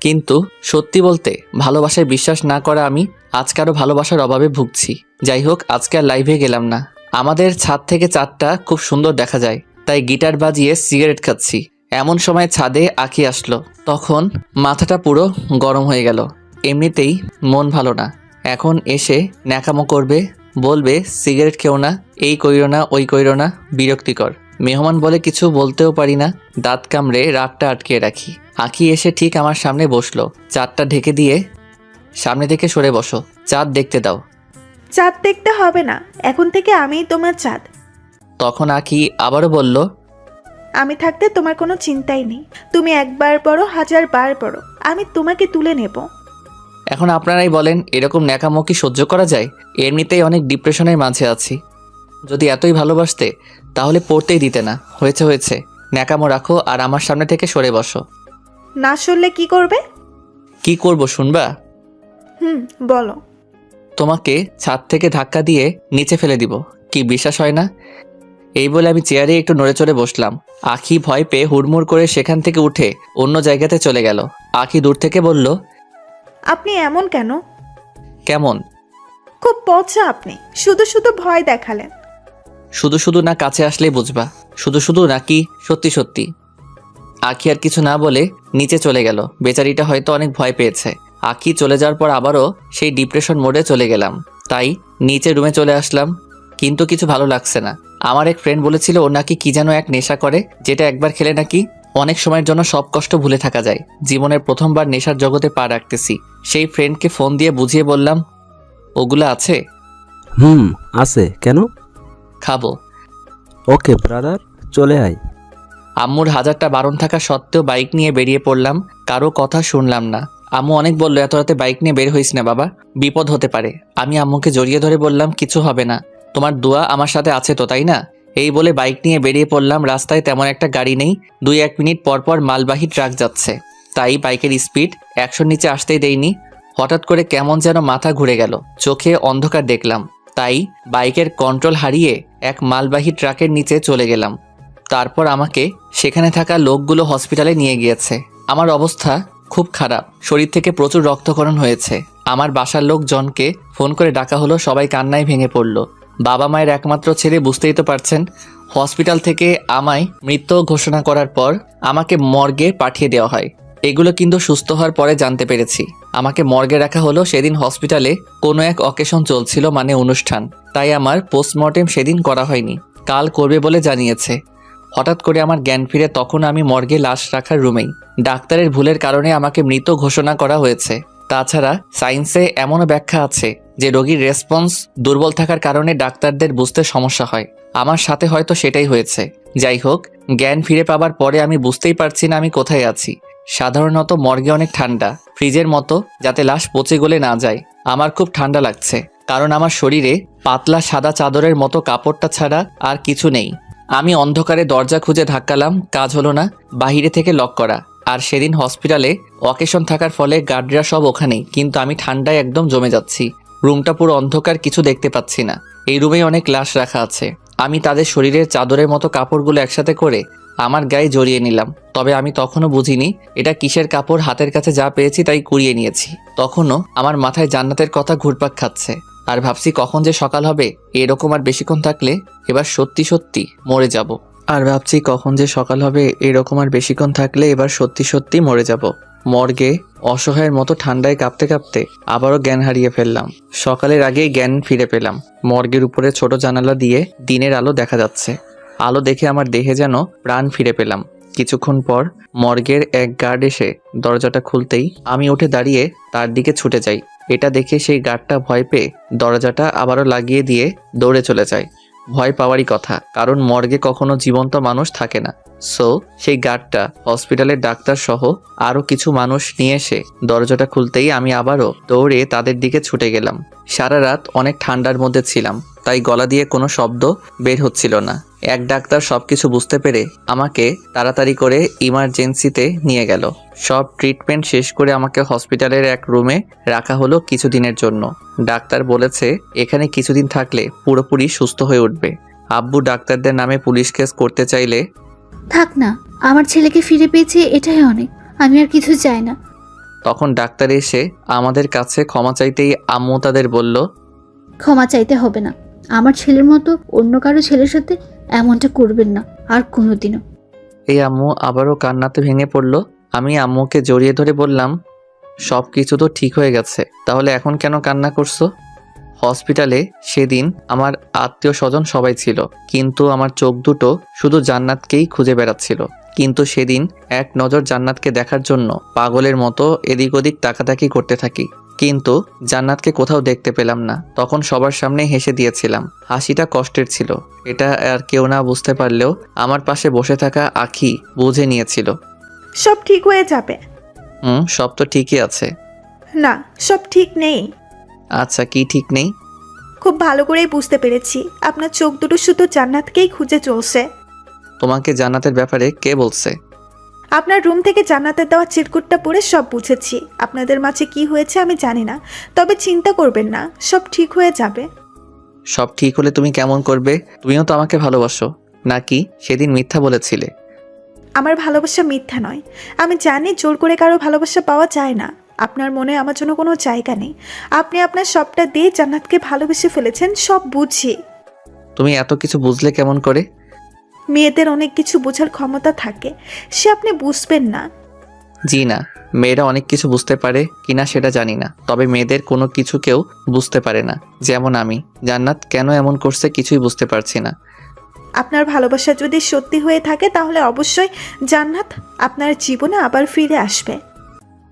কিন্তু সত্যি বলতে, ভালোবাসায় বিশ্বাস না করা আমি আজকারও ভালোবাসার অভাবে ভুগছি। যাই হোক, আজকে আর লাইভে গেলাম না। আমাদের ছাদ থেকে চাঁদটা খুব সুন্দর দেখা যায়, তাই গিটার বাজিয়ে সিগারেট খাচ্ছি। এমন সময় ছাদে আঁখি আসলো, তখন মাথাটা পুরো গরম হয়ে গেল। এমনিতেই মন ভালো না, এখন এসে ন্যাকামো করবে, বলবে সিগারেট খেও না, এই কইরো না ওই কইরো না, বিরক্তিকর। মেহমান বলে কিছু বলতেও পারি না, দাঁত কামড়ে রাগটা আটকে রাখি। আঁখি এসে ঠিক আমার সামনে বসলো। চাঁদটা ঢেকে দিয়ে, সামনে থেকে সরে বসো, চাঁদ দেখতে দাও। চাঁদ দেখতে হবে না, এখন থেকে আমিই তোমার চাঁদ। তখন আঁখি আবারও বলল, আমি থাকতে তোমার কোনো চিন্তাই নেই। তুমি একবার পড়ো, 1000 বার পড়ো, আমি তোমাকে তুলে নেব। এখন আপনারাই বলেন, এরকম ন্যাকামো কি সহ্য করা যায়? এমনিতেই অনেক ডিপ্রেশনের মাঝে আছি। যদি এতই ভালোবাসতে তাহলে পড়তেই দিতে না। হয়েছে হয়েছে, ন্যাকামো রাখো আর আমার সামনে থেকে সরে বসো। না শুনলে কি করবে? কি করব শুনবা? বলো। তোমাকে ছাদ থেকে ধাক্কা দিয়ে নিচে ফেলে দিব। কি বিশ্বাস হয় না? এই বলে আমি চেয়ারে একটু নড়ে চড়ে বসলাম। আঁখি ভয় পেয়ে হুড়মুড় করে সেখান থেকে উঠে অন্য জায়গাতে চলে গেল। আঁখি দূর থেকে বলল, আপনি এমন কেন? কেমন? খুব পচা আপনি, শুধু শুধু ভয় দেখালেন। শুধু শুধু না কাছে আসলেই বুঝবা, শুধু শুধু নাকি সত্যি সত্যি। আঁখি আর কিছু না বলে নিচে চলে গেল। বেচারিটা হয়তো অনেক ভয় পেয়েছে। আঁখি চলে যাওয়ার পর আবারও সেই ডিপ্রেশন মোডে চলে গেলাম। তাই নিচে রুমে চলে আসলাম, কিন্তু কিছু ভালো লাগছে না। আমার এক ফ্রেন্ড বলেছিল ও নাকি কি যেন এক নেশা করে, যেটা একবার খেলে নাকি অনেক সময়ের জন্য সব কষ্ট ভুলে থাকা যায়। জীবনের প্রথমবার নেশার জগতে পা রাখতেছি। সেই ফ্রেন্ডকে ফোন দিয়ে বুঝিয়ে বললাম, ওগুলা আছে? আছে। কেন? খাবো। ওকে ব্রাদার, চলে আয়। আম্মুর 1000টা বারণ থাকা সত্ত্বেও বাইক নিয়ে বেরিয়ে পড়লাম। কারো কথা শুনলাম না। আম্মু অনেক বললো এত রাতে বাইক নিয়ে বের হইস না বাবা, বিপদ হতে পারে। আমি আম্মুকে জড়িয়ে ধরে বললাম কিছু হবে না, তোমার দোয়া আমার সাথে আছে তো, তাই না? এই বলে বাইক নিয়ে বেরিয়ে পড়লাম। রাস্তায় তেমন একটা গাড়ি নেই, 2-1 মিনিট পর পর মালবাহী ট্রাক যাচ্ছে, তাই বাইকের স্পিড 100-র নিচে আসতেই দেইনি। হঠাৎ করে কেমন যেন মাথা ঘুরে গেল, চোখে অন্ধকার দেখলাম, তাই বাইকের কন্ট্রোল হারিয়ে এক মালবাহী ট্রাকের নিচে চলে গেলাম। তারপর আমাকে সেখানে থাকা লোকগুলো হসপিটালে নিয়ে গিয়েছে। আমার অবস্থা খুব খারাপ, শরীর থেকে প্রচুর রক্তক্ষরণ হয়েছে। আমার বাসার লোকজনকে ফোন করে ডাকা হলো, সবাই কান্নায় ভেঙে পড়ল। বাবা মায়ের একমাত্র ছেলে, বুঝতেই তো পারছেন। হসপিটাল থেকে আমায় মৃত ঘোষণা করার পর আমাকে মর্গে পাঠিয়ে দেওয়া হয়। এগুলো কিন্তু সুস্থ হওয়ার পরে জানতে পেরেছি। আমাকে মর্গে রাখা হলো, সেদিন হসপিটালে কোনো এক অকেশন চলছিল, মানে অনুষ্ঠান, তাই আমার পোস্টমর্টেম সেদিন করা হয়নি, কাল করবে বলে জানিয়েছে। হঠাৎ করে আমার জ্ঞান ফিরে, তখন আমি মর্গে লাশ রাখার রুমেই। ডাক্তারের ভুলের কারণে আমাকে মৃত ঘোষণা করা হয়েছে। তাছাড়া সায়েন্সে এমনও ব্যাখ্যা আছে যে রোগীর রেসপন্স দুর্বল থাকার কারণে ডাক্তারদের বুঝতে সমস্যা হয়। আমার সাথে হয়তো সেটাই হয়েছে। যাই হোক, জ্ঞান ফিরে পাবার পরে আমি বুঝতেই পারছি না আমি কোথায় আছি। সাধারণত মর্গে অনেক ঠান্ডা, ফ্রিজের মতো, যাতে লাশ পচে গলে না যায়। আমার খুব ঠান্ডা লাগছে, কারণ আমার শরীরে পাতলা সাদা চাদরের মতো কাপড়টা ছাড়া আর কিছু নেই। আমি অন্ধকারে দরজা খুঁজে ধাক্কালাম, কাজ হলো না, বাহিরে থেকে লক করা। আর সেদিন হসপিটালে অকেশন থাকার ফলে গার্ডরা সব ওখানেই, কিন্তু আমি ঠান্ডায় একদম জমে যাচ্ছি। রুমটা পুরো অন্ধকার, কিছু দেখতে পাচ্ছি না। এই রুমেই অনেক লাশ রাখা আছে। আমি তাদের শরীরের চাদরের মতো কাপড়গুলো একসাথে করে আমার গায়ে জড়িয়ে নিলাম। তবে আমি তখনও বুঝিনি এটা কিসের কাপড়, হাতের কাছে যা পেয়েছি তাই কুড়িয়ে নিয়েছি। তখনও আমার মাথায় জান্নাতের কথা ঘুরপাক খাচ্ছে, আর ভাবছি কখন যে সকাল হবে। এরকম আর বেশিক্ষণ থাকলে এবার সত্যি সত্যি মরে যাব। মরে যাব। মর্গে অসহায়ের মতো ঠান্ডায় কাঁপতে কাঁপতে আবারও জ্ঞান হারিয়ে ফেললাম। সকালের আগেই জ্ঞান ফিরে পেলাম। মর্গের উপরে ছোট জানালা দিয়ে দিনের আলো দেখা যাচ্ছে। আলো দেখে আমার দেহে যেন প্রাণ ফিরে পেলাম। কিছুক্ষণ পর মর্গের এক গার্ড এসে দরজাটা খুলতেই আমি উঠে দাঁড়িয়ে তার দিকে ছুটে যাই। এটা দেখে সেই গার্ডটা ভয় পেয়ে দরজাটা আবারও লাগিয়ে দিয়ে দৌড়ে চলে যায়। ভয় পাওয়ারই কথা, কারণ মর্গে কখনো জীবন্ত মানুষ থাকে না। সো সেই গার্ডটা হসপিটালের ডাক্তার সহ আরও কিছু মানুষ নিয়ে এসে দরজাটা খুলতেই আমি আবারও দৌড়ে তাদের দিকে ছুটে গেলাম। সারা রাত অনেক ঠান্ডার মধ্যে ছিলাম, তাই গলা দিয়ে কোনো শব্দ বের হচ্ছিল না। এক ডাক্তার সবকিছু বুঝতে পেরে আমাকে তাড়াতাড়ি করে ইমার্জেন্সিতে নিয়ে গেল। সব ট্রিটমেন্ট শেষ করে আমাকে হসপিটালের এক রুমে রাখা হলো কিছুদিনের জন্য। ডাক্তার বলেছে এখানে কিছুদিন থাকলে পুরোপুরি সুস্থ হয়ে উঠবে। আব্বু ডাক্তারদের নামে পুলিশ কেস করতে চাইলে, থাক না, আমার ছেলেকে ফিরে পেয়েছি, এটাই অনেক, আমি আর কিছু চাই না। তখন ডাক্তার এসে আমাদের কাছে ক্ষমা চাইতেই আম্মু তাদের বলল, ক্ষমা চাইতে হবে না, আমার ছেলের মতো অন্য কারো ছেলের সাথে এমনটা করবেন না আর কোনোদিনও। এই আম্মু আবারও কান্নাতে ভেঙে পড়ল। আমি আম্মুকে জড়িয়ে ধরে বললাম, সব কিছু তো ঠিক হয়ে গেছে, তাহলে এখন কেন কান্না করছো? হসপিটালে সেদিন আমার আত্মীয় স্বজন সবাই ছিল, কিন্তু আমার চোখ দুটো শুধু জান্নাতকেই খুঁজে বেড়াচ্ছিল। কিন্তু সেদিন এক নজর জান্নাতকে দেখার জন্য পাগলের মতো এদিক ওদিক তাকাতাকি করতে থাকি, কিন্তু জান্নাতকে কোথাও দেখতে পেলাম না। তখন সবার সামনে হেসে দিয়েছিলাম, হাসিটা কষ্টের ছিল। এটা আর কেউ না বুঝতে পারলেও আমার পাশে বসে থাকা আখি বুঝে নিয়েছিল। সব ঠিক হয়ে যাবে। সব তো ঠিকই আছে। না, সব ঠিক নেই। আচ্ছা, কি ঠিক নেই? খুব ভালো করেই বুঝতে পেরেছি, আপনার চোখ দুটো শুধু জান্নাতকেই খুঁজে চলছে। তোমাকে জান্নাতের ব্যাপারে কে বলছে? আপনার রুম থেকে জান্নাতের দেওয়া চিরকুটটা পড়ে সব বুঝেছি। আপনাদের মাঝে কি হয়েছে আমি জানি না, তবে চিন্তা করবেন না, সব ঠিক হয়ে যাবে। সব ঠিক হলে তুমি কেমন করবে? তুমিও তো আমাকে ভালোবাসো, নাকি সেদিন মিথ্যা বলেছিলে? আমার ভালোবাসা মিথ্যা নয়। আমি জানি জোর করে কারো ভালোবাসা পাওয়া যায় না। আপনার মনে আমার জন্য কোনো জায়গা নেই। আপনি আপনার সবটা দিয়ে জান্নাতকে ভালোবেসে ফেলেছেন, সব বুঝি। তুমি এত কিছু বুঝলে কেমন করে? মেয়েদের অনেক কিছু বোঝার ক্ষমতা থাকে, সে আপনি বুঝবেন না। জি না, মেয়েরা অনেক কিছু বুঝতে পারে কিনা সেটা জানি না, তবে মেয়েদের কোনো কিছু কেউ বুঝতে পারে না। যেমন আমি। জান্নাত কেন এমন করছে কিছুই বুঝতে পারছি না। আপনার ভালোবাসা যদি সত্যি হয়ে থাকে তাহলে অবশ্যই জান্নাত আপনার জীবনে আবার ফিরে আসবে।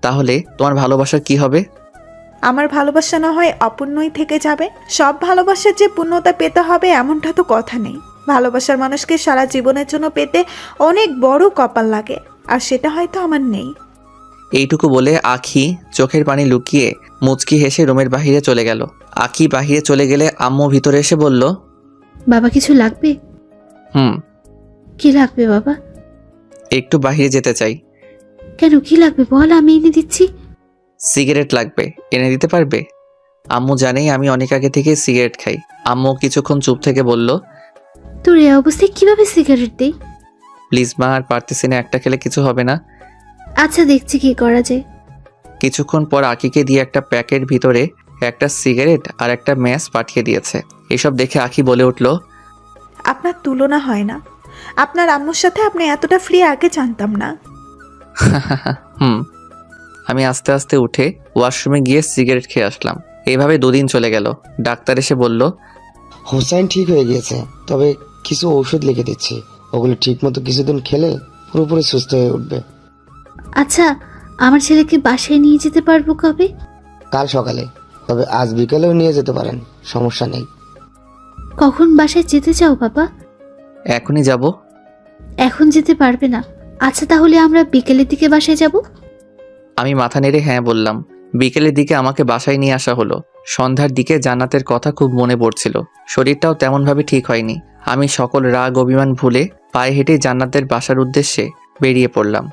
তাহলে তোমার ভালোবাসার কি হবে? আমার ভালোবাসা না হয় অপূর্ণই থেকে যাবে। সব ভালোবাসার যে পূর্ণতা পেতে হবে এমনটা তো কথা নেই। ভালোবাসার মানুষকে সারা জীবনের জন্য পেতে অনেক বড় কপাল লাগে, আর সেটা হয়তো আমার নেই। এইটুকু বলে আখি চোখের পানি লুকিয়ে মুচকি হেসে রুমের বাহিরে চলে গেল। আখি বাহিরে চলে গেলে আম্মু ভিতরে এসে বলল, বাবা কিছু লাগবে? হুম, কি লাগবে বাবা? একটু বাহিরে যেতে চাই। কেন, কি লাগবে বল, আমি এনে দিচ্ছি। সিগারেট লাগবে, এনে দিতে পারবে? আম্মু জানেই আমি অনেক আগে থেকে সিগারেট খাই। আম্মু কিছুক্ষণ চুপ থেকে বলল, তোর এই অবস্থায় কিভাবে সিগারেট দেই? প্লিজ মা, আর পারতেছি না, একটা খেলে কিছু হবে না। আচ্ছা দেখছি কি করা যায়। কিছুক্ষণ পর আখিকে দিয়ে একটা প্যাকেট ভিতরে একটা সিগারেট আর একটা ম্যাচ পাঠিয়ে দিয়েছে। এসব দেখে আখি বলে উঠল, আপনার তুলনা হয় না। আপনার আম্মুর সাথে আপনি এতটা ফ্রি আগে জানতাম না। হুম। আমি আস্তে আস্তে উঠে ওয়াশরুমে গিয়ে সিগারেট খেয়ে আসলাম। এইভাবে 2 দিন চলে গেল। ডাক্তার এসে বলল, হোসাইন ঠিক হয়ে গিয়েছে, তবে কিছু ঔষধ লিখে দিচ্ছি, ওগুলো ঠিক মতো কিছুদিন খেলে পুরোপুরি সুস্থ হয়ে উঠবে। আচ্ছা, আমার ছেলেকে বাসায় নিয়ে যেতে পারবো কবে? কাল সকালে, তবে আজ বিকেলেও নিয়ে যেতে পারেন, সমস্যা নেই। কখন বাসায় যেতে চাও বাবা? এখনই যাব। এখন যেতে পারবে না। আচ্ছা তাহলে আমরা বিকেলের দিকে বাসায় যাব। আমি মাথা নেড়ে হ্যাঁ বললাম। বিকেলের দিকে আমাকে বাসায় নিয়ে আসা হলো। সন্ধ্যার দিকে জান্নাতের কথা খুব মনে পড়ছিল। শরীরটাও তেমনভাবে ঠিক হয়নি। আমি সকল রাগ অভিমান ভুলে পায়ে হেঁটে জান্নাতের বাসার উদ্দেশ্যে বেরিয়ে পড়লাম।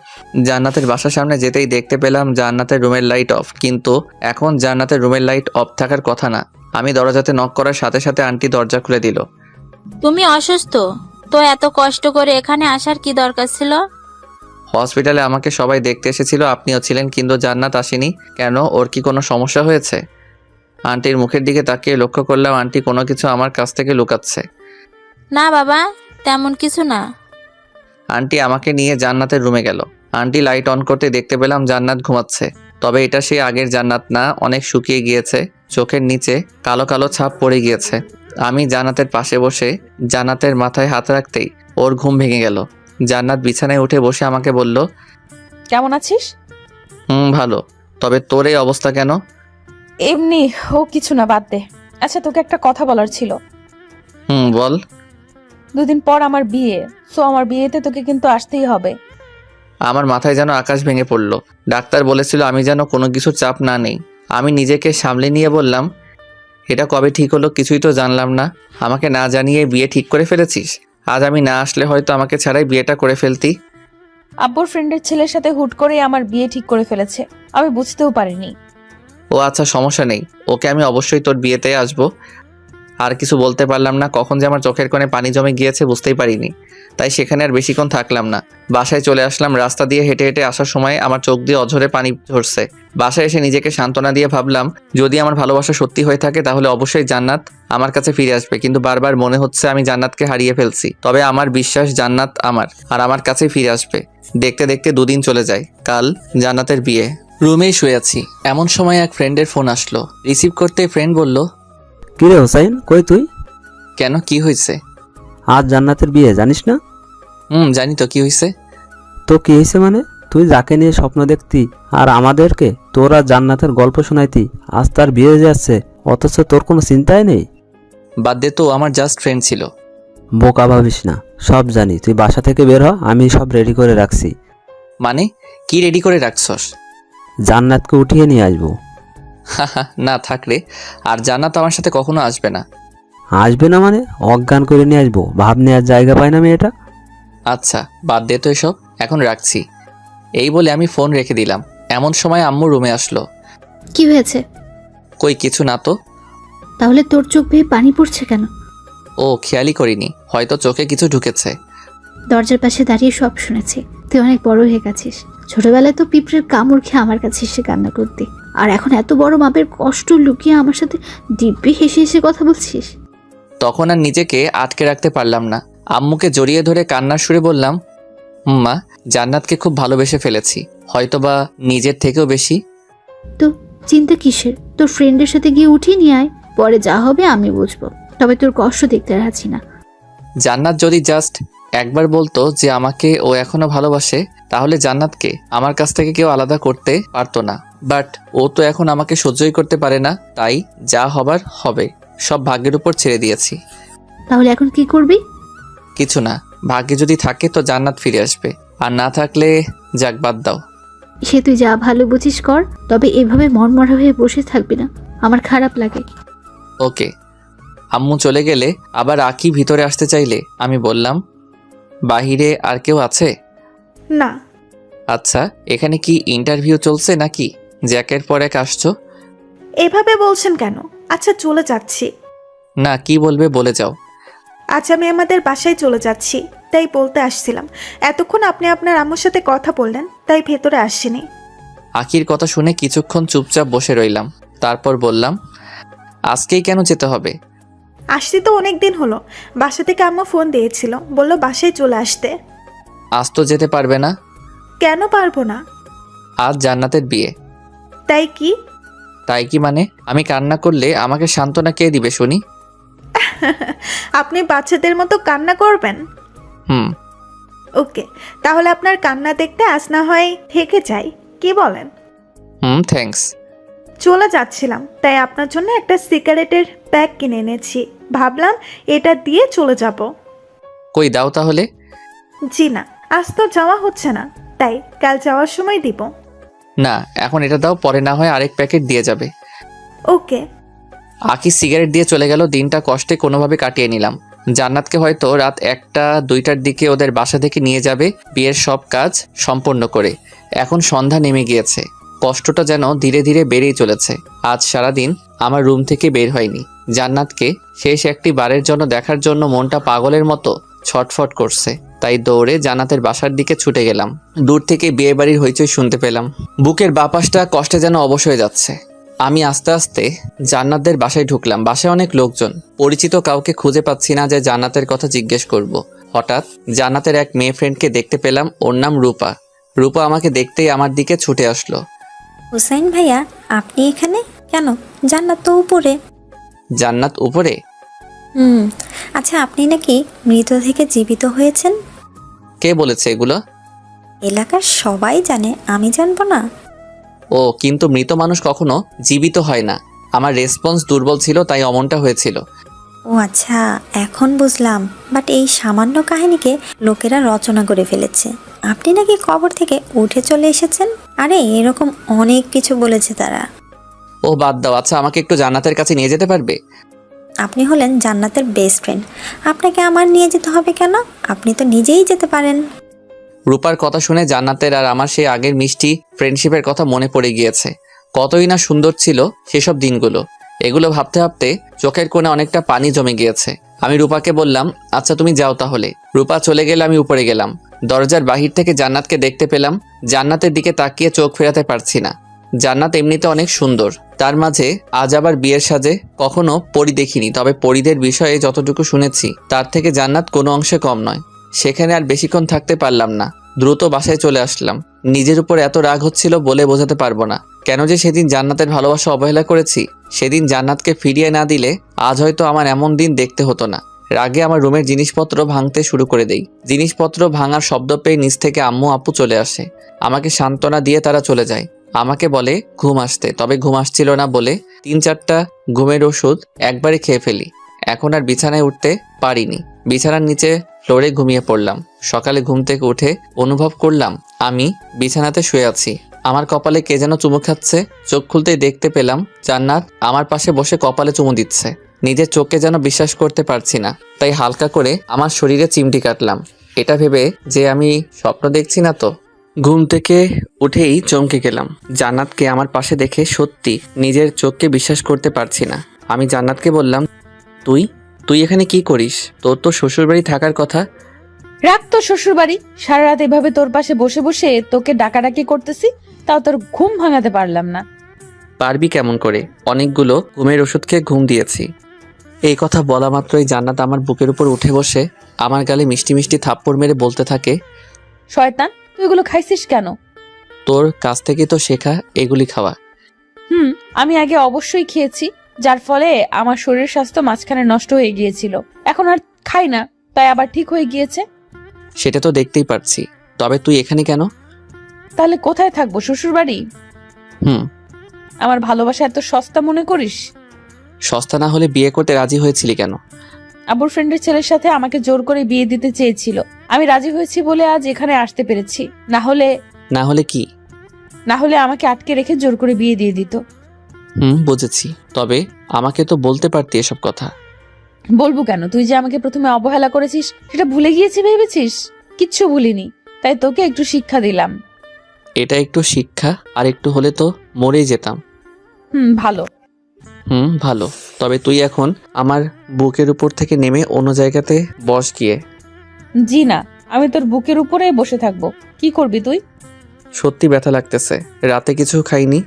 জান্নাতের বাসার সামনে যেতেই দেখতে পেলাম জান্নাতের রুমের লাইট অফ, কিন্তু এখন জান্নাতের রুমের লাইট অফ থাকার কথা না। আমি দরজাতে নক করার সাথে সাথে আন্টি দরজা খুলে দিল। তুমি অসুস্থ তো এত কষ্ট করে এখানে আসার কি দরকার ছিল? হসপিটালে আমাকে সবাই দেখতে এসেছিল, আপনিও ছিলেন, কিন্তু জান্নাত আসেনি কেন? ওর কি কোনো সমস্যা হয়েছে? আন্টির মুখের দিকে তাকিয়ে লক্ষ্য করলাম আন্টি কোনো কিছু আমার কাছ থেকে লুকাচ্ছে। না বাবা, তেমন কিছু না। আন্টি আমাকে নিয়ে জান্নাতের রুমে গেল। আন্টি লাইট অন করতে দেখতে পেলাম জান্নাত ঘুমাচ্ছে। তবে এটা সে আগের জান্নাত না, অনেক শুকিয়ে গিয়েছে। চোখের নিচে কালো কালো ছাপ পড়ে গিয়েছে। আমি জান্নাতের পাশে বসে জান্নাতের মাথায় হাত রাখতেই ওর ঘুম ভেঙে গেল। জান্নাত বিছানায় উঠে বসে আমাকে বলল, কেমন আছিস? ভালো। তবে তোর এই অবস্থা কেন? এমনি, ও কিছু না, বাদ দে। আচ্ছা তোকে একটা কথা বলার ছিল। বল। 2 দিন পর আমার বিয়ে, সো আমার বিয়েতে তোকে কিন্তু আসতেই হবে। আমার মাথায় যেন আকাশ ভেঙে পড়ল। ডাক্তার বলেছিল আমি যেন কোনো কিছুর চাপ না নেই। আমি নিজেকে সামলে নিয়ে বললাম, এটা কবে ঠিক হলো কিছুই তো জানলাম না। আমাকে না জানিয়ে বিয়ে ঠিক করে ফেলেছিস। আজ আমি না আসলে হয়তো আমাকে ছাড়াই বিয়েটা করে ফেলতি। আব্বুর ফ্রেন্ডের ছেলের সাথে হুট করে আমার বিয়ে ঠিক করে ফেলেছে, আমি বুঝতেও পারিনি। ও আচ্ছা, সমস্যা নেই, ওকে আমি অবশ্যই তোর বিয়েতে আসবো। আর কিছু বলতে পারলাম না। কখন যে আমার চোখের কোণে পানি জমে গিয়েছে বুঝতেই পারিনি। তাই সেখানে আর বেশিক্ষণ থাকলাম না, বাসায় চলে আসলাম। রাস্তা দিয়ে হেঁটে হেঁটে আসার সময় আমার চোখ দিয়ে অঝরে পানি ঝরছে। বাসায় এসে নিজেকে সান্ত্বনা দিয়ে ভাবলাম, যদি আমার ভালোবাসা সত্যি হয়ে থাকে তাহলে অবশ্যই জান্নাত আমার কাছে ফিরে আসবে। কিন্তু বারবার মনে হচ্ছে আমি জান্নাতকে হারিয়ে ফেলছি। তবে আমার বিশ্বাস জান্নাত আমার আর আমার কাছেই ফিরে আসবে। দেখতে দেখতে 2 দিন চলে যায়। কাল জান্নাতের বিয়ে। রুমেই শুয়ে আছি, এমন সময় এক ফ্রেন্ডের ফোন আসলো। রিসিভ করতে ফ্রেন্ড বলল, কিরে হোসাইন, কই তুই? কেন, কি হয়েছে? আজ জান্নাতের বিয়ে, জানিস না? জানি তো, কি হয়েছে? তো কি হয়েছে মানে? তুই যাকে নিয়ে স্বপ্ন দেখতি আর আমাদেরকে তোর আর জান্নাতের গল্প শোনাইতি, আজ তার বিয়ে হয়ে যাচ্ছে, অথচ তোর কোনো চিন্তাই নেই। বাদ দে তো, আমার জাস্ট ফ্রেন্ড ছিল। বোকা ভাবিস না, সব জানি। তুই বাসা থেকে বের হ, আমি সব রেডি করে রাখছি। মানে কি রেডি করে রাখছস? জান্নাতকে উঠিয়ে নিয়ে আসবো। না থাকলে, আর জান্নাত আমার সাথে কখনো আসবে না। আসবে না মানে? অজ্ঞান করে নিয়ে আসবো, ভাব নেওয়ার জায়গা পায় না মেয়েটা। আচ্ছা বাদ দে তো এসব, এখন রাখছি। এই বলে আমি ফোন রেখে দিলাম। এমন সময় আম্মু রুমে আসলো। কি হয়েছে? কই কিছু না তো। তাহলে তোর চোখ বেয়ে পানি পড়ছে কেন? ও খেয়ালই করিনি, হয়তো চোখে কিছু ঢুকেছে। দরজার পাশে দাঁড়িয়ে সব শুনেছি। তুই অনেক বড় হয়ে গেছিস। ছোটবেলায় তো পিঁপড়ের কামড় খেয়ে আমার কাছে এসে কান্না করতি, আর এখন এত বড় মাপের কষ্ট লুকিয়ে আমার সাথে দিব্যি হেসে হেসে কথা বলছিস। তখন আর নিজেকে আটকে রাখতে পারলাম না। আম্মুকে জড়িয়ে ধরে কান্নার সুরে বললাম, মা, জান্নাতকে খুব ভালোবেসে ফেলেছি, হয়তোবা নিজের থেকেও বেশি। তো চিন্তা কিসের? তোর ফ্রেন্ডের সাথে গিয়ে উঠিয়ে নিয়ে আয়, পরে যা হবে আমি বুঝবো। তবে তোর কষ্ট দেখতে রাখছি না। জান্নাত যদি জাস্ট একবার বলতো যে আমাকে ও এখনো ভালোবাসে, তাহলে জান্নাতকে আমার কাছ থেকে কেউ আলাদা করতে পারতো না। বাট ও তো এখন আমাকে সহ্যই করতে পারে না, তাই যা হবার হবে। সব ভাগ্যের উপর ছেড়ে দিয়েছি। তাহলে এখন কি করবি? কিছু না, ভাগ্যে যদি থাকে তো জান্নাত ফিরে আসবে, আর না থাকলে যাক, বাদ দাও। সে তুই যা ভালো বুঝিস কর, তবে এভাবে মনমরা হয়ে বসে থাকবি না, আমার খারাপ লাগে। ওকে। আম্মু চলে গেলে আবার আকি ভিতরে আসতে চাইলে আমি বললাম, বাহিরে আর কেউ আছে? না। আচ্ছা, এখানে কি ইন্টারভিউ চলছে নাকি যে একের পর এক আসছো? এভাবে বলছেন কেন? আচ্ছা চলে যাচ্ছি। না, কি বলবে বলে যাও। আজ আমি আমাদের বাসায় চলে যাচ্ছি, তাই বলতে আসছিলাম। এতক্ষণ আপনি আপনার আম্মুর সাথে কথা বললেন, তাই ভেতরে আসিনি। আকির কথা শুনে কিছুক্ষণ চুপচাপ বসে রইলাম, তারপর বললাম, আজকেই কেন যেতে হবে? আসতে তো অনেক দিন হলো। বাসা থেকে আম্মু ফোন দিয়েছিল, বললো বাসায় চলে আসতে। আজ তো যেতে পারবে না। কেন পারবো না? আজ জান্নাতের বিয়ে। তাই কি? তাই কি মানে? আমি কান্না করলে আমাকে সান্ত্বনা কে দিবে শুনি? আপনি বাচ্চাদের মতো কান্না করবেন? হুম। ওকে, তাহলে আপনার কান্না দেখতে আজ না হয় থেকে যাই, কি বলেন? থ্যাঙ্কস। চলে যাচ্ছিলাম, তাই আপনার জন্য একটা সিগারেটের প্যাক কিনে এনেছি। ভাবলাম এটা দিয়ে চলে যাব। কই দাও তাহলে। জি না, আজ তো যাওয়া হচ্ছে না, তাই কাল যাওয়ার সময় দিব। না, এখন এটা দাও, পরে না হয় আরেক প্যাকেট দিয়ে যাবে। ওকে। আকি সিগারেট দিয়ে চলে গেল। দিনটা কষ্টে কোনোভাবে কাটিয়ে নিলাম। জান্নাতকে হয়তো রাত 1টা-2টার দিকে ওদের বাসা থেকে নিয়ে যাবে বিয়ের সব কাজ সম্পন্ন করে। এখন সন্ধ্যা নেমে গিয়েছে। কষ্টটা যেন ধীরে ধীরে বেড়েই চলেছে। আজ সারাদিন আমার রুম থেকে বের হয়নি। জান্নাতকে শেষ একটি বারের জন্য দেখার জন্য মনটা পাগলের মতো ছটফট করছে। তাই দৌড়ে জান্নাতের বাসার দিকে ছুটে গেলাম। দূর থেকে বিয়ে বাড়ির হইচই শুনতে পেলাম। বুকের বাপাসটা কষ্টে যেন অবশ হয়ে যাচ্ছে। আমি আস্তে আস্তে জান্নাতদের বাসায় ঢুকলাম। বাসায় অনেক লোকজন। পরিচিত কাউকে খুঁজে পাচ্ছি না যে জান্নাতের কথা জিজ্ঞেস করব। হঠাৎ জান্নাতের এক মেয়ে ফ্রেন্ডকে দেখতে পেলাম। ওর নাম রূপা। রূপা আমাকে দেখতেই আমার দিকে ছুটে আসলো। হুসাইন ভাইয়া, আপনি এখানে কেন? জান্নাত তো উপরে। জান্নাত উপরে? আচ্ছা, আপনি নাকি মৃত থেকে জীবিত হয়েছেন? কে বলেছে এগুলো? এলাকার সবাই জানে, আমি জানবো না? ও, কিন্তু মৃত মানুষ কখনো জীবিত হয় না। আমার রেসপন্স দুর্বল ছিল, তাই অমনটা হয়েছিল। ও আচ্ছা, এখন বুঝলাম। বাট এই সামান্য কাহিনীকে লোকেরা রচনা করে ফেলেছে। আপনি নাকি কবর থেকে উঠে চলে এসেছেন। আরে এরকম অনেক কিছু বলেছে তারা। ও বাদ দাও। আচ্ছা, আমাকে একটু জান্নাতের কাছে নিয়ে যেতে পারবে? আপনি হলেন জান্নাতের বেস্ট ফ্রেন্ড, আপনাকে আমার নিয়ে যেতে হবে কেন? আপনি তো নিজেই যেতে পারেন। রূপার কথা শুনে জান্নাতের আর আমার সেই আগের মিষ্টি ফ্রেন্ডশিপের কথা মনে পড়ে গিয়েছে। কতই না সুন্দর ছিল সেসব দিনগুলো। এগুলো ভাবতে ভাবতে চোখের কোণে অনেকটা পানি জমে গিয়েছে। আমি রূপাকে বললাম, আচ্ছা তুমি যাও তাহলে। রূপা চলে গেলে আমি উপরে গেলাম। দরজার বাহির থেকে জান্নাতকে দেখতে পেলাম। জান্নাতের দিকে তাকিয়ে চোখ ফেরাতে পারছি না। জান্নাত এমনিতে অনেক সুন্দর, তার মাঝে আজ আবার বিয়ের সাজে। কখনো পরি দেখিনি, তবে পরিদের বিষয়ে যতটুকু শুনেছি তার থেকে জান্নাত কোনো অংশে কম নয়। সেখানে আর বেশিক্ষণ থাকতে পারলাম না। দ্রুত বাসায় চলে আসলাম। নিজের উপর এত রাগ হচ্ছিল বলে বোঝাতে পারবো না। কেন যে সেদিন জান্নাতের ভালোবাসা অবহেলা করেছি। সেদিন জান্নাতকে ফিরিয়ে না দিলে আজ হয়তো আমার এমন দিন দেখতে হতো না। রাগে আমার রুমের জিনিসপত্র ভাঙতে শুরু করে দেই। জিনিসপত্র ভাঙার শব্দ পেয়ে নিচ থেকে আম্মু আপু চলে আসে। আমাকে সান্ত্বনা দিয়ে তারা চলে যায়। আমাকে বলে ঘুম আসতে, তবে ঘুম আসছিল না বলে 3-4টা ঘুমের ওষুধ একবারে খেয়ে ফেলি। এখন আর বিছানায় উঠতে পারিনি। বিছানার নিচে ফ্লোরে ঘুমিয়ে পড়লাম। সকালে ঘুম থেকে উঠে অনুভব করলাম আমি বিছানাতে শুয়ে আছি। আমার কপালে কে যেন চুমু খাচ্ছে। চোখ খুলতেই দেখতে পেলাম জান্নাত আমার পাশে বসে কপালে চুমু দিচ্ছে। নিজের চোখকে যেন বিশ্বাস করতে পারছি না, তাই হালকা করে আমার শরীরে চিমটি কাটলাম, এটা ভেবে যে আমি স্বপ্ন দেখছি না তো। ঘুম থেকে উঠেই চমকে গেলাম। জান্নাতকে আমার পাশে দেখে সত্যি নিজের চোখকে বিশ্বাস করতে পারছি না। আমি জান্নাতকে বললাম, তুই তুই এখানে কি করিস? তোর তো শ্বশুরবাড়ি থাকার কথা। রাখ তো শ্বশুর বাড়ি। সারা রাত এভাবে তোর পাশে বসে বসে তোকে ডাকাডাকি করতেছি, তাও তোর ঘুম ভাঙাতে পারলাম না। পারবি কেমন করে? অনেকগুলো ঘুমের ওষুধ খেয়ে ঘুম দিয়েছি। এই কথা বলা মাত্রই জান্নাত আমার বুকের উপর উঠে বসে আমার গালে মিষ্টি মিষ্টি থাপ্পড় মেরে বলতে থাকে, শয়তান, তুই এগুলো খাইছিস কেন? তোর কাছ থেকে তো শেখা এগুলি খাওয়া। আমি আগে অবশ্যই খেয়েছি, যার ফলে আমার শরীর স্বাস্থ্য মাঝখানে নষ্ট হয়ে গিয়েছিল। এখন আর খাই না, তাই আবার ঠিক হয়ে গিয়েছে। সেটা তো দেখতেই পারছি, তবে তুই এখানে কেন? তাহলে কোথায় থাকবো? শ্বশুর বাড়ি? হুম। আমার ভালোবাসা এত সস্তা মনে করিস? সস্তা না হলে বিয়ে করতে রাজি হয়েছিলি কেন? আবুর ফ্রেন্ডের ছেলের সাথে আমাকে জোর করে বিয়ে দিতে চেয়েছিল। আমি রাজি হয়েছি বলে আজ এখানে আসতে পেরেছি, না হলে না হলে কি? না হলে আমাকে আটকে রেখে জোর করে বিয়ে দিয়ে দিত। বুঝেছি, তবে আমাকে তো বলতে পারতি এসব কথা। বলবো কেন? তুই যে আমাকে প্রথমে অবহেলা করেছিস সেটা ভুলে গিয়েছি ভেবেছিস? কিচ্ছু ভুলিনি, তাই তোকে একটু শিক্ষা দিলাম। এটা একটু শিক্ষা, আর একটু হলে তো মরেই যেতাম। ভালো। ভালো। তবে তুই এখন আমার বুকের উপর থেকে নেমে অন্য জায়গাতে বস গিয়ে। জি না, আমি তোর বুকের উপরে বসে থাকবো। কি করবি তুই? সত্যি ব্যথা লাগতেছে, রাতে কিছু খাইনি।